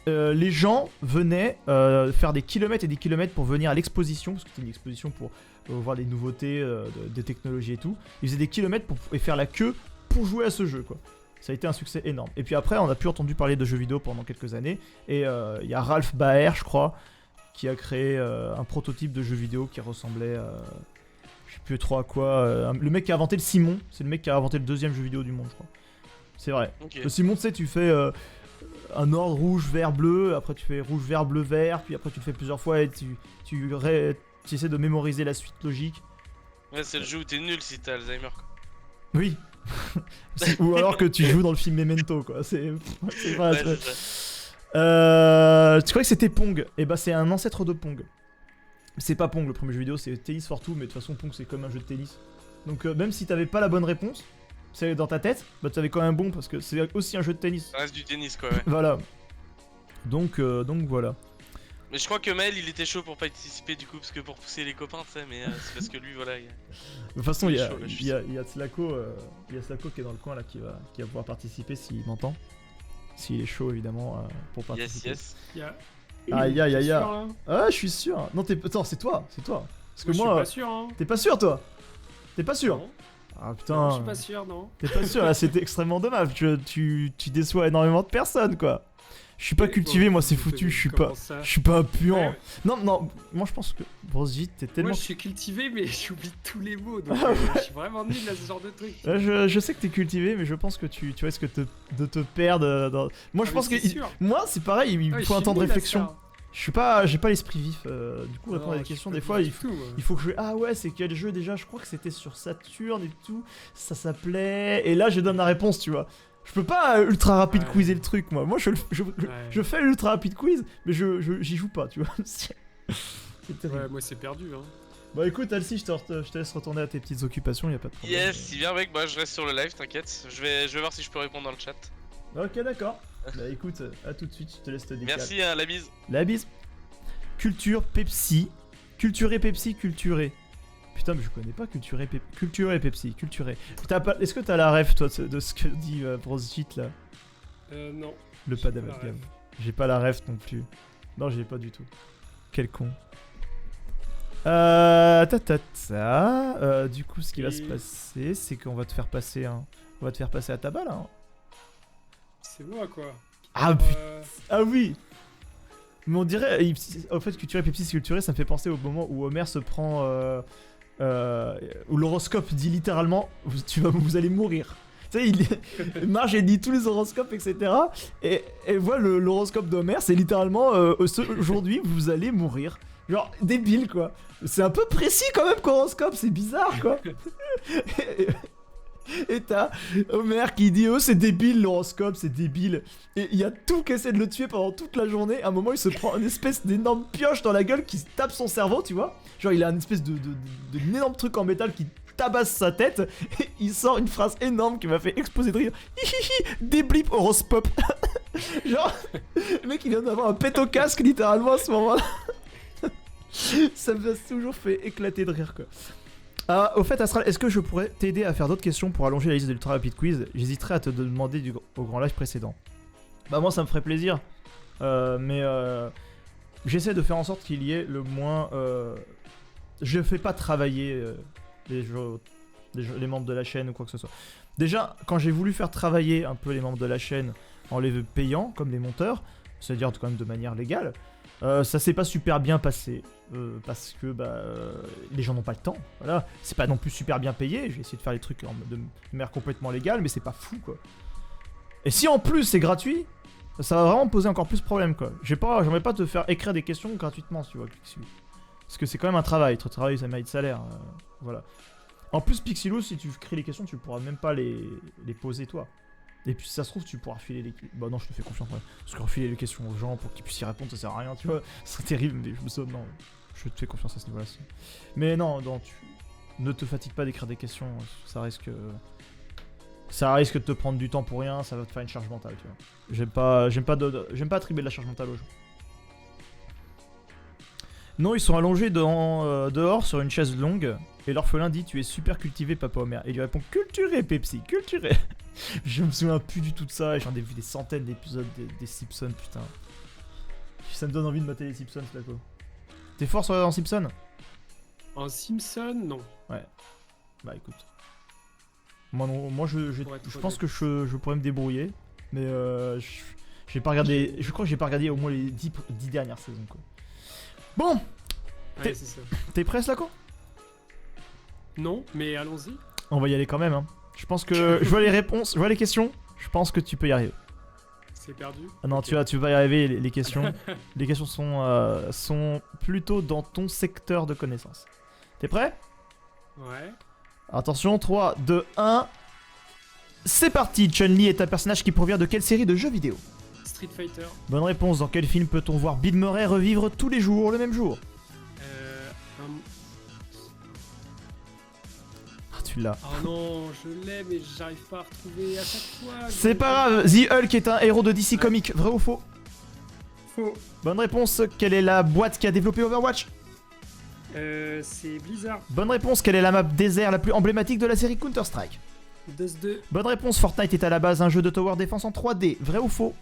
les gens venaient faire des kilomètres et des kilomètres pour venir à l'exposition, parce que c'était une exposition pour voir les nouveautés des technologies et tout. Ils faisaient des kilomètres et faire la queue pour jouer à ce jeu, quoi. Ça a été un succès énorme. Et puis après, on a plus entendu parler de jeux vidéo pendant quelques années. Et il y a Ralph Baer, je crois, qui a créé un prototype de jeu vidéo qui ressemblait Je sais plus trop à quoi. Le mec qui a inventé le Simon, c'est le mec qui a inventé le deuxième jeu vidéo du monde, je crois. C'est vrai. Ok. Le Simon, tu sais, tu fais un ordre rouge, vert, bleu, après tu fais rouge, vert, bleu, vert, puis après tu le fais plusieurs fois et tu essaies de mémoriser la suite logique. Ouais, c'est le jeu où t'es nul si t'as Alzheimer, quoi. Oui. Ou alors que tu joues dans le film Memento, quoi. C'est vrai. Ouais, c'est- c'est ça. Tu croyais que c'était Pong? Et bah c'est un ancêtre de Pong. C'est pas Pong le premier jeu vidéo, c'est Tennis for Two, mais de toute façon Pong c'est comme un jeu de tennis. Donc même si t'avais pas la bonne réponse, c'est dans ta tête, bah t'avais quand même bon parce que c'est aussi un jeu de tennis. Ça reste du tennis, quoi, ouais. Voilà. Donc voilà. Mais je crois que Maël, il était chaud pour participer, du coup, parce que pour pousser les copains, tu sais, mais c'est parce que lui, voilà. De toute façon, il y a, chaud, là, je suis il y a, il y a Slako qui est dans le coin là qui va pouvoir participer s'il m'entend. S'il est chaud évidemment pour Yes, participer. yes. Aïe aïe aïe Sûr, aïe. là Ah je suis sûr. Non attends c'est toi. Parce que Je suis moi pas sûr, hein. t'es pas sûr toi. T'es pas sûr. Non. Ah Non, putain. je suis pas sûr, non. T'es pas sûr là c'était extrêmement dommage. Tu déçois énormément de personnes quoi. Je suis pas cultivé moi c'est foutu. Je suis pas un puant. Ouais, ouais. Non moi je pense que Brosvit t'es tellement. Moi, je suis cultivé, mais j'oublie tous les mots, donc Ah je suis vraiment nul à ce genre de truc. Je sais que t'es cultivé, mais je pense que tu risques de te perdre dans... Moi, je Ah, pense mais que... c'est sûr. Moi, c'est pareil, il Ah, me je faut un suis temps de nul à réflexion. ça. J'ai pas l'esprit vif. Du coup, répondre à des Non, je questions, suis des pas fois, du il faut... tout, moi. Il faut que je... Ah ouais, c'est quel jeu déjà? Je crois que c'était sur Saturn et tout. Ça s'appelait... Et là, je donne la réponse, tu vois. Je peux pas ultra rapide Ouais. quizer le truc, moi. Moi, je Ouais. fais l'ultra rapide quiz, mais j'y joue pas, tu vois. C'est terrible. Ouais, moi, c'est perdu, hein. Bah écoute, Alcy, je te laisse retourner à tes petites occupations, y a pas de problème. Yes, si bien, mec, bah je reste sur le live, t'inquiète. Je vais voir si je peux répondre dans le chat. Ok, d'accord. Bah écoute, à tout de suite, je te laisse te décaler. Merci, hein, la bise. La bise. Culture Pepsi. Culturé Pepsi, culturé. Putain, mais je connais pas culturé Pepsi. Culturé Pepsi, culturé. Est-ce que t'as la ref, toi, de ce que dit Brosjit là? Non. Le J'ai pas pas la d'amalgame. ref. J'ai pas la ref non plus. Non, j'ai pas du tout. Quel con. Du coup, ce qui va se Et- passer, c'est qu'on va te faire passer un. On va te faire passer à ta balle, hein. C'est moi, quoi. Ah putain. Euh, Ah oui. Mais on dirait, au fait, culturé Pepsi, c'est culturé, ça me fait penser au moment où Homer se prend, où l'horoscope dit littéralement, vous allez mourir. Tu sais, il marche et dit tous les horoscopes, etc. Et voit l'horoscope d'Homer, c'est littéralement, aujourd'hui, vous allez mourir. Genre, débile, quoi. C'est un peu précis quand même comme horoscope, c'est bizarre, quoi. Et t'as Homer qui dit oh c'est débile l'horoscope, c'est débile. Et il y a tout qui essaie de le tuer pendant toute la journée. À un moment il se prend une espèce d'énorme pioche dans la gueule qui tape son cerveau, tu vois. Genre il a une espèce de énorme truc en métal qui tabasse sa tête. Et il sort une phrase énorme qui m'a fait exploser de rire. Hihihi, déblip horoscope. Genre le mec il vient d'avoir un pet au casque littéralement à ce moment-là. Ça me a toujours fait éclater de rire quoi. Au fait, Astral, est-ce que je pourrais t'aider à faire d'autres questions pour allonger la liste de l'Ultra Rapid Quiz? J'hésiterais à te demander au grand live précédent. Bah, moi, ça me ferait plaisir. Mais j'essaie de faire en sorte qu'il y ait le moins. Je fais pas travailler les membres de la chaîne ou quoi que ce soit. Déjà, quand j'ai voulu faire travailler un peu les membres de la chaîne en les payant, comme les monteurs, c'est-à-dire quand même de manière légale, ça s'est pas super bien passé. Parce que les gens n'ont pas le temps. Voilà, c'est pas non plus super bien payé. J'ai essayé de faire les trucs de manière complètement légale, mais c'est pas fou quoi. Et si en plus c'est gratuit, ça va vraiment me poser encore plus de problème quoi. J'aimerais pas te faire écrire des questions gratuitement, tu vois, Pixilou. Parce que c'est quand même un travail. Ton travail ça mérite salaire. Voilà. En plus, Pixilou, si tu crées les questions, tu pourras même pas les poser toi. Et puis si ça se trouve, tu pourras filer les... Bah non, je te fais confiance. Ouais. Parce que refiler les questions aux gens pour qu'ils puissent y répondre, ça sert à rien, tu vois. Ce serait terrible, mais je me souviens, non. Je te fais confiance à ce niveau-là. Mais non, ne te fatigue pas d'écrire des questions. Ça risque de te prendre du temps pour rien. Ça va te faire une charge mentale, tu vois. J'aime pas attribuer de la charge mentale aux gens. Non, ils sont allongés dehors sur une chaise longue. Et l'orphelin dit tu es super cultivé, papa Homer. Et il lui répond culturé, Pepsi, culturé. Je me souviens plus du tout de ça. Et j'en ai vu des centaines d'épisodes des Simpsons, putain. Ça me donne envie de mater les Simpsons, là quoi. T'es fort en Simpson? En Simpson, non. Bah écoute. Moi non, moi je Pour être pense honnête. que je pourrais me débrouiller. Mais j'ai pas regardé. Je crois que j'ai pas regardé au moins les 10 dernières saisons quoi. Bon, Ouais, c'est ça. t'es prêt là quoi? Non, mais allons-y. On va y aller quand même. Hein. Je pense que je vois les réponses, je vois les questions. Je pense que tu peux y arriver. C'est perdu. Ah non, Ok. tu vas y arriver. Les questions, les questions sont plutôt dans ton secteur de connaissances. T'es prêt? Ouais. Attention, 3, 2, 1. C'est parti. Chun-Li est un personnage qui provient de quelle série de jeux vidéo? Street Fighter. Bonne réponse. Dans quel film peut-on voir Bill Murray revivre tous les jours le même jour? Ah, tu l'as. Oh non, je l'ai, mais j'arrive pas à retrouver à chaque fois. C'est pas grave. The Hulk est un héros de DC Comics. Vrai ou faux? Faux. Bonne réponse. Quelle est la boîte qui a développé Overwatch? C'est Blizzard. Bonne réponse. Quelle est la map désert la plus emblématique de la série Counter-Strike? Dust 2. Bonne réponse. Fortnite est à la base un jeu de tower defense en 3D. Vrai ou faux?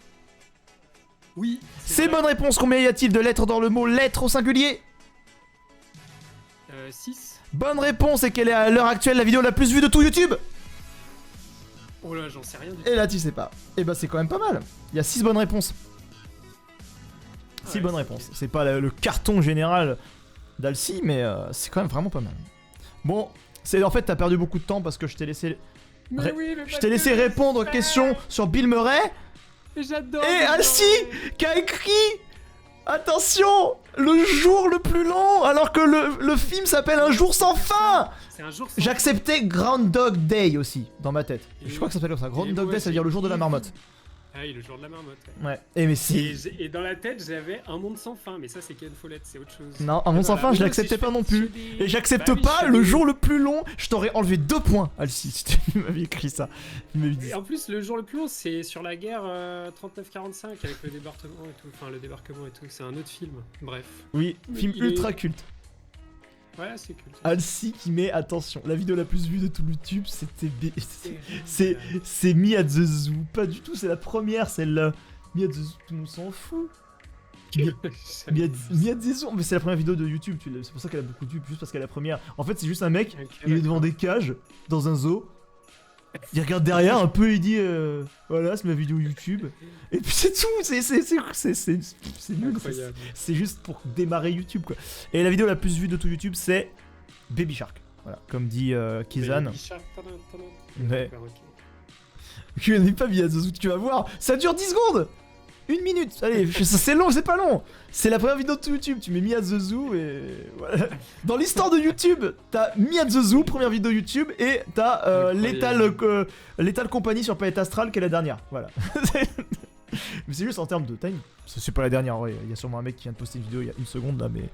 Oui. C'est bonne réponse. Combien y a-t-il de lettres dans le mot lettre au singulier? 6. Bonne réponse. Et quelle est à l'heure actuelle la vidéo la plus vue de tout YouTube? Oh là, j'en sais rien du tout. Et là tu sais pas. Et bah c'est quand même pas mal. Il y a 6 bonnes réponses. 6 Ouais, bonnes c'est réponses. ok. C'est pas le carton général d'Alcy, mais c'est quand même vraiment pas mal. Bon, c'est en fait t'as perdu beaucoup de temps parce que je t'ai laissé Mais oui, mais je t'ai laissé répondre aux questions sur Bill Murray J'adore. et Alcy qui a écrit attention, le jour le plus long alors que le film s'appelle Un jour sans fin. C'est un jour. J'acceptais Groundhog Day aussi dans ma tête. Et Je crois que ça s'appelle comme ça. Groundhog moi, Day, ça veut dire le jour de la marmotte. Ah oui, le jour de la marmotte. Ouais. Ouais. Et mais si. Et dans la tête, j'avais Un monde sans fin, mais ça, c'est Ken Follett, c'est autre chose. Non, Un monde sans fin, je l'acceptais pas non plus. Et j'accepte pas le jour le plus long. Je t'aurais enlevé 2 points, Alcy, si tu m'avais écrit ça. Tu m'avais dit Et ça. en plus, le jour le plus long, c'est sur la guerre 39-45 avec le débarquement et tout. Enfin, le débarquement et tout. C'est un autre film. Bref. Oui, film il est- ultra culte. Ouais, c'est cool. Alcy qui met, attention, la vidéo la plus vue de tout YouTube, c'est Me at the Zoo. Pas du tout, c'est la première, celle-là. Me at the Zoo, tout le monde s'en fout. Me at the Zoo, mais c'est la première vidéo de YouTube, c'est pour ça qu'elle a beaucoup de vues, juste parce qu'elle est la première. En fait, c'est juste un mec, il est devant des cages, dans un zoo. Il regarde derrière un peu, il dit voilà, c'est ma vidéo YouTube. Et puis c'est tout, c'est nul. Incroyable. C'est juste pour démarrer YouTube quoi. Et la vidéo la plus vue de tout YouTube c'est Baby Shark. Voilà, comme dit Kizan. Baby Shark, tadam, tadam. Ouais. D'accord, ok. Je n'ai pas mis à Zouzou, tu vas voir. Ça dure 10 secondes. 1 minute. Allez, c'est long, c'est pas long. C'est la première vidéo de tout YouTube. Tu mets Me at the Zoo et voilà. Dans l'histoire de YouTube, t'as Me at the Zoo, première vidéo YouTube, et t'as Lethal Company sur Planète Astral qui est la dernière. Voilà. Mais c'est juste en termes de time. C'est pas la dernière, ouais. Il y a sûrement un mec qui vient de poster une vidéo il y a 1 seconde là, mais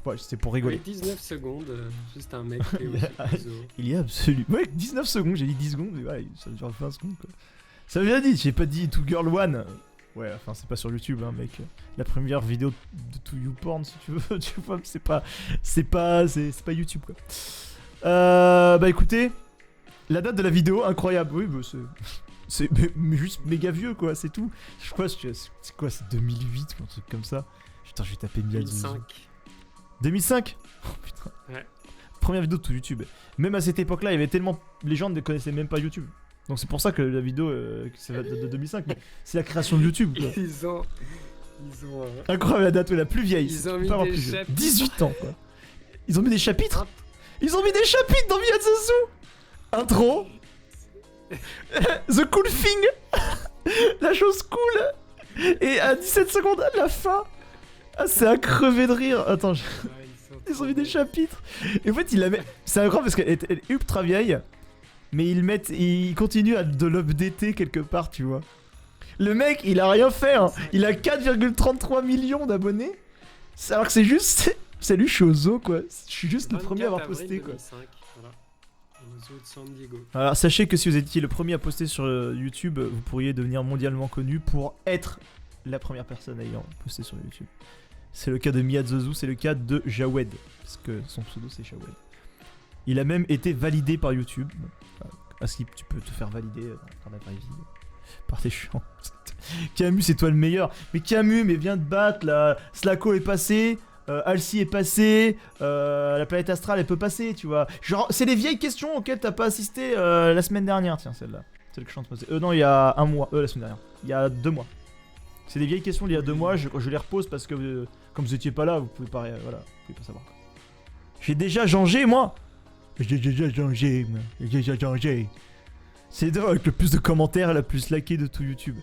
ouais, c'était pour rigoler. Ouais, 19 secondes, juste un mec qui est au zoo. Il y a absolument. Ouais, 19 secondes, j'ai dit 10 secondes, mais ouais, ça dure 20 secondes quoi. Ça veut bien dit, j'ai pas dit Two Girl One. Ouais, enfin, c'est pas sur YouTube, hein, mec. La première vidéo de To You Porn, si tu veux, tu vois, c'est pas YouTube quoi. Bah écoutez, la date de la vidéo, incroyable, oui, bah c'est mais juste méga vieux quoi, c'est tout. Je crois, c'est quoi, c'est 2008 ou un truc comme ça. Putain, je vais taper Mia 2005. 2005. Oh putain. Ouais. Première vidéo de tout YouTube. Même à cette époque-là, il y avait tellement. Les gens ne connaissaient même pas YouTube. Donc c'est pour ça que la vidéo, ça va de 2005, mais c'est la création de YouTube quoi. Ils ont Incroyable la date, ouais, la plus vieille. Ils c'est ont mis pas avoir des plus vieux. chapitres. 18 ans quoi. Ils ont mis des chapitres. Ils ont mis des chapitres dans Me at the Zoo. Intro. The cool thing. La chose cool. Et à 17 secondes à la fin. Ah, c'est à crever de rire. Attends, ils ont mis des chapitres. Et en fait, il la met. C'est incroyable parce qu'elle est ultra vieille. Mais ils continuent de l'updater quelque part, tu vois. Le mec, il a rien fait. Hein. Il a 4,33 millions d'abonnés. Alors que c'est juste. Salut, je suis au zoo, quoi. Je suis juste le premier à avoir posté, quoi. 2005, voilà. Au zoo de San Diego. Alors, sachez que si vous étiez le premier à poster sur YouTube, vous pourriez devenir mondialement connu pour être la première personne ayant posté sur YouTube. C'est le cas de Me at the Zoo, c'est le cas de Jawed. Parce que son pseudo, c'est Jawed. Il a même été validé par YouTube. Parce que tu peux te faire valider dans la vraie vie par tes chiants. Camus, c'est toi le meilleur. Mais Camus, mais viens te battre là. Slacko est passé. Alcy est passé. La planète astrale, elle peut passer, tu vois. Genre, c'est les vieilles questions auxquelles t'as pas assisté la semaine dernière. Tiens, celle-là. Celle que je suis en train de poser. Non, il y a un mois. La semaine dernière. Il y a 2 mois. C'est des vieilles questions d'il y a 2 mois. Je les repose parce que comme vous étiez pas là, vous pouvez pas, voilà, vous pouvez pas savoir. J'ai déjà changé, moi. J'ai déjà changé, moi. J'ai déjà changé. C'est le avec le plus de commentaires et la plus likée de tout YouTube.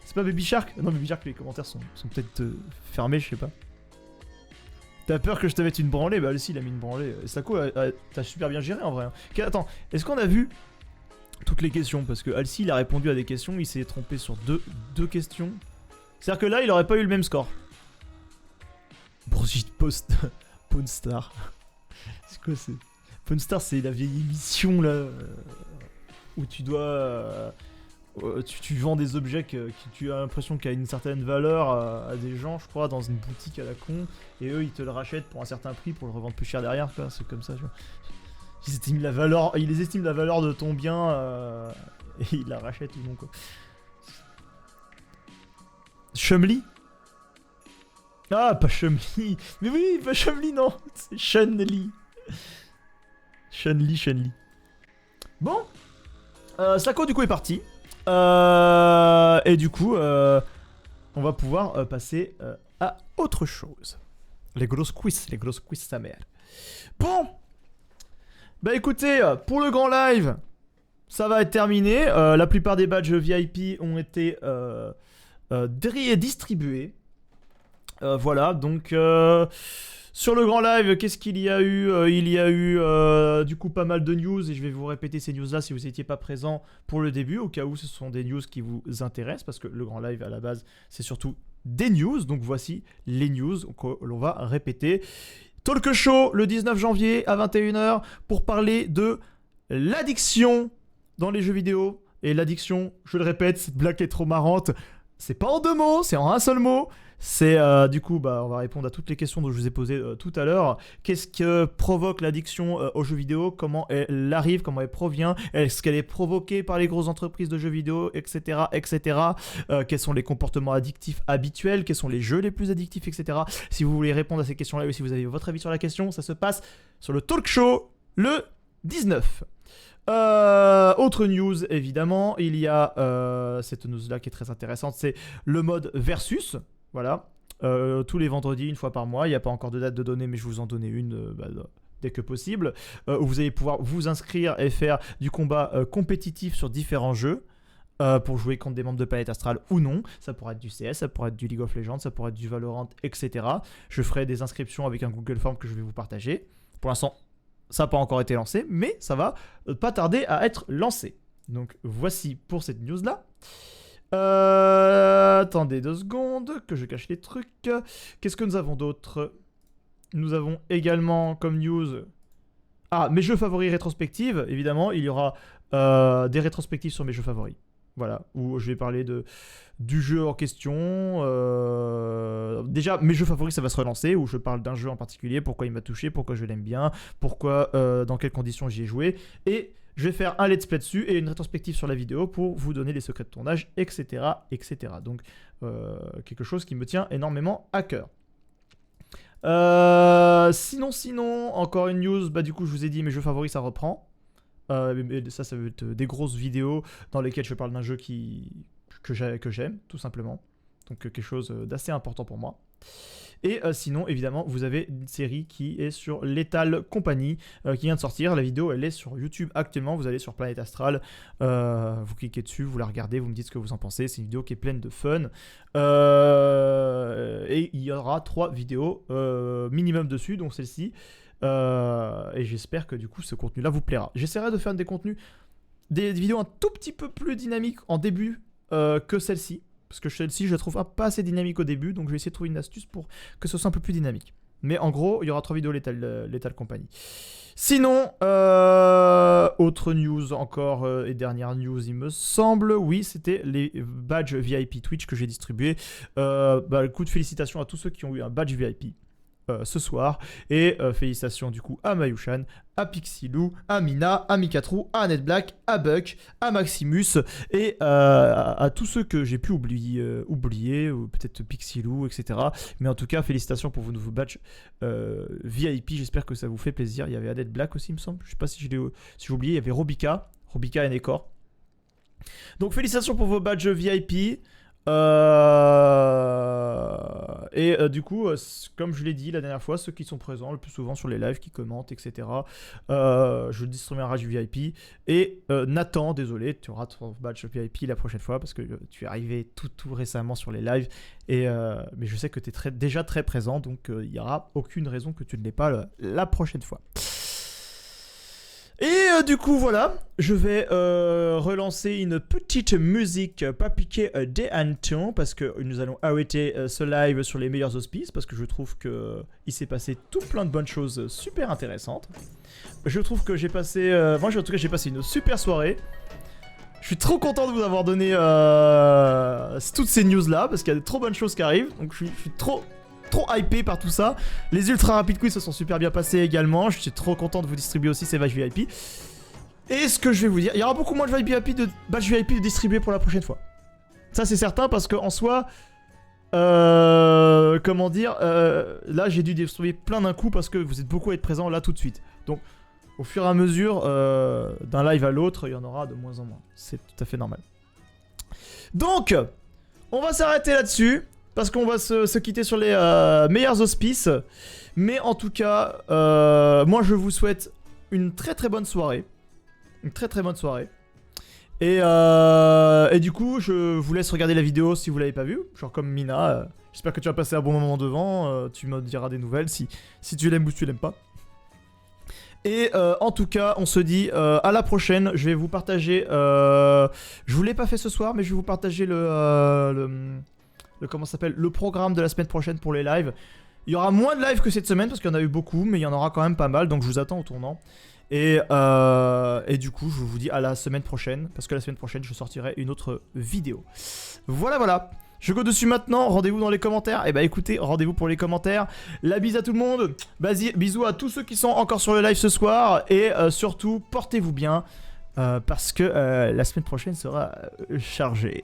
C'est pas Baby Shark? Non, Baby Shark, les commentaires sont peut-être fermés, je sais pas. T'as peur que je te mette une branlée? Bah, si, il a mis une branlée. Sako, t'as super bien géré en vrai. Ok, attends, est-ce qu'on a vu toutes les questions? Parce que Alcy, il a répondu à des questions, il s'est trompé sur deux questions. C'est-à-dire que là, il aurait pas eu le même score. Brigitte Pawn Star. C'est quoi, c'est Pawn Star, c'est la vieille émission là où tu dois. Tu vends des objets qui tu as l'impression qu'il y a une certaine valeur à des gens, je crois, dans une boutique à la con, et eux ils te le rachètent pour un certain prix pour le revendre plus cher derrière, quoi. C'est comme ça. Ils estiment la valeur de ton bien et ils la rachètent ou non, quoi. Chumli? Ah, pas Chumli. Mais oui, pas Chumli, non. C'est Chun-Li. Chun-Li. Bon. Sako, du coup, est parti. Et du coup, on va pouvoir passer à autre chose. Les grosses quiz sa mère. Bon. Bah écoutez, pour le grand live, ça va être terminé. La plupart des badges VIP ont été distribués. Voilà, donc sur le grand live, qu'est-ce qu'il y a eu? Il y a eu du coup pas mal de news, et je vais vous répéter ces news là si vous n'étiez pas présent pour le début, au cas où ce sont des news qui vous intéressent, parce que le grand live à la base c'est surtout des news. Donc voici les news que l'on va répéter. Talk show le 19 janvier à 21h pour parler de l'addiction dans les jeux vidéo. Et l'addiction, je le répète, cette blague est trop marrante, c'est pas en deux mots, c'est en un seul mot. C'est du coup, bah, on va répondre à toutes les questions dont je vous ai posées tout à l'heure. Qu'est-ce que provoque l'addiction aux jeux vidéo? Comment elle arrive? Comment elle provient? Est-ce qu'elle est provoquée par les grosses entreprises de jeux vidéo, etc., etc. Quels sont les comportements addictifs habituels? Quels sont les jeux les plus addictifs, etc. Si vous voulez répondre à ces questions-là, ou si vous avez votre avis sur la question, ça se passe sur le talk show le 19. Autre news, évidemment, il y a cette news-là qui est très intéressante, c'est le mode versus. Voilà, tous les vendredis, une fois par mois. Il n'y a pas encore de date de donner, mais je vous en donner une dès que possible, où vous allez pouvoir vous inscrire et faire du combat compétitif sur différents jeux. Pour jouer contre des membres de Planète Astral ou non. Ça pourrait être du CS, ça pourrait être du League of Legends, ça pourrait être du Valorant, etc. Je ferai des inscriptions avec un Google Form que je vais vous partager. Pour l'instant, ça n'a pas encore été lancé, mais ça va pas tarder à être lancé. Donc voici pour cette news-là. Attendez 2 secondes, que je cache les trucs. Qu'est-ce que nous avons d'autre? Nous avons également comme news... Ah, mes jeux favoris rétrospectives, évidemment. Il y aura des rétrospectives sur mes jeux favoris. Voilà, où je vais parler du jeu en question. Déjà, mes jeux favoris, ça va se relancer, où je parle d'un jeu en particulier, pourquoi il m'a touché, pourquoi je l'aime bien, pourquoi, dans quelles conditions j'y ai joué. Et je vais faire un let's play dessus et une rétrospective sur la vidéo pour vous donner les secrets de tournage, etc. etc. Donc, quelque chose qui me tient énormément à cœur. Sinon, encore une news, bah du coup, je vous ai dit, mes jeux favoris, ça reprend. Ça va être des grosses vidéos dans lesquelles je parle d'un jeu que j'aime, tout simplement. Donc quelque chose d'assez important pour moi. Et sinon, évidemment, vous avez une série qui est sur Lethal Company, qui vient de sortir. La vidéo, elle est sur YouTube actuellement. Vous allez sur Planète Astral, vous cliquez dessus, vous la regardez, vous me dites ce que vous en pensez. C'est une vidéo qui est pleine de fun. Et il y aura 3 vidéos minimum dessus, donc celle-ci. Et j'espère que du coup ce contenu là vous plaira. J'essaierai de faire des vidéos un tout petit peu plus dynamiques en début que celle-ci, parce que celle-ci je la trouve pas assez dynamique au début, donc je vais essayer de trouver une astuce pour que ce soit un peu plus dynamique. Mais en gros il y aura 3 vidéos Lethal Company. Sinon autre news encore, et dernière news il me semble, oui, c'était les badges VIP Twitch que j'ai distribués. Coup de félicitations à tous ceux qui ont eu un badge VIP ce soir, et félicitations du coup à Mayushan, à Pixilou, à Mina, à Mikatrou, à Annette Black, à Buck, à Maximus, et à tous ceux que j'ai pu oublier, ou peut-être Pixilou, etc. Mais en tout cas, félicitations pour vos nouveaux badges VIP, j'espère que ça vous fait plaisir. Il y avait Annette Black aussi, il me semble, je sais pas si j'ai oublié, il y avait Robika et Nekor. Donc félicitations pour vos badges VIP. Et du coup, comme je l'ai dit la dernière fois, ceux qui sont présents le plus souvent sur les lives, qui commentent, etc., je distribue un badge VIP. Et Nathan, désolé, tu auras ton badge VIP la prochaine fois parce que tu es arrivé tout récemment sur les lives. Mais je sais que tu es déjà très présent, donc il n'y aura aucune raison que tu ne l'aies pas la prochaine fois. Et du coup voilà, je vais relancer une petite musique pas piquée des hannetons parce que nous allons arrêter ce live sur les meilleurs auspices parce que je trouve que il s'est passé tout plein de bonnes choses super intéressantes. Je trouve que j'ai passé, en tout cas j'ai passé une super soirée. Je suis trop content de vous avoir donné toutes ces news là parce qu'il y a de trop bonnes choses qui arrivent, donc je suis trop hypé par tout ça. Les ultra rapides quiz se sont super bien passés également. Je suis trop content de vous distribuer aussi ces badges VIP. Et ce que je vais vous dire, il y aura beaucoup moins de badges VIP de distribuer pour la prochaine fois. Ça c'est certain parce qu'en soi, comment dire, là j'ai dû distribuer plein d'un coup parce que vous êtes beaucoup à être présents là tout de suite. Donc au fur et à mesure d'un live à l'autre, il y en aura de moins en moins. C'est tout à fait normal. Donc, on va s'arrêter là-dessus. Parce qu'on va se quitter sur les meilleurs auspices. Mais en tout cas, moi je vous souhaite une très très bonne soirée. Une très très bonne soirée. Et du coup, je vous laisse regarder la vidéo si vous l'avez pas vue. Genre comme Mina. J'espère que tu vas passer un bon moment devant. Tu me diras des nouvelles si tu l'aimes ou si tu l'aimes pas. Et en tout cas, on se dit à la prochaine. Je vais vous partager... je vous l'ai pas fait ce soir, mais je vais vous partager comment ça s'appelle, le programme de la semaine prochaine pour les lives. Il y aura moins de lives que cette semaine parce qu'il y en a eu beaucoup, mais il y en aura quand même pas mal, donc je vous attends au tournant. Et du coup, je vous dis à la semaine prochaine, parce que la semaine prochaine, je sortirai une autre vidéo. Voilà. Je go dessus maintenant, rendez-vous dans les commentaires. Et bah écoutez, rendez-vous pour les commentaires. La bise à tout le monde. Bisous à tous ceux qui sont encore sur le live ce soir. Et surtout, portez-vous bien, parce que la semaine prochaine sera chargée.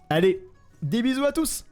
Allez, des bisous à tous.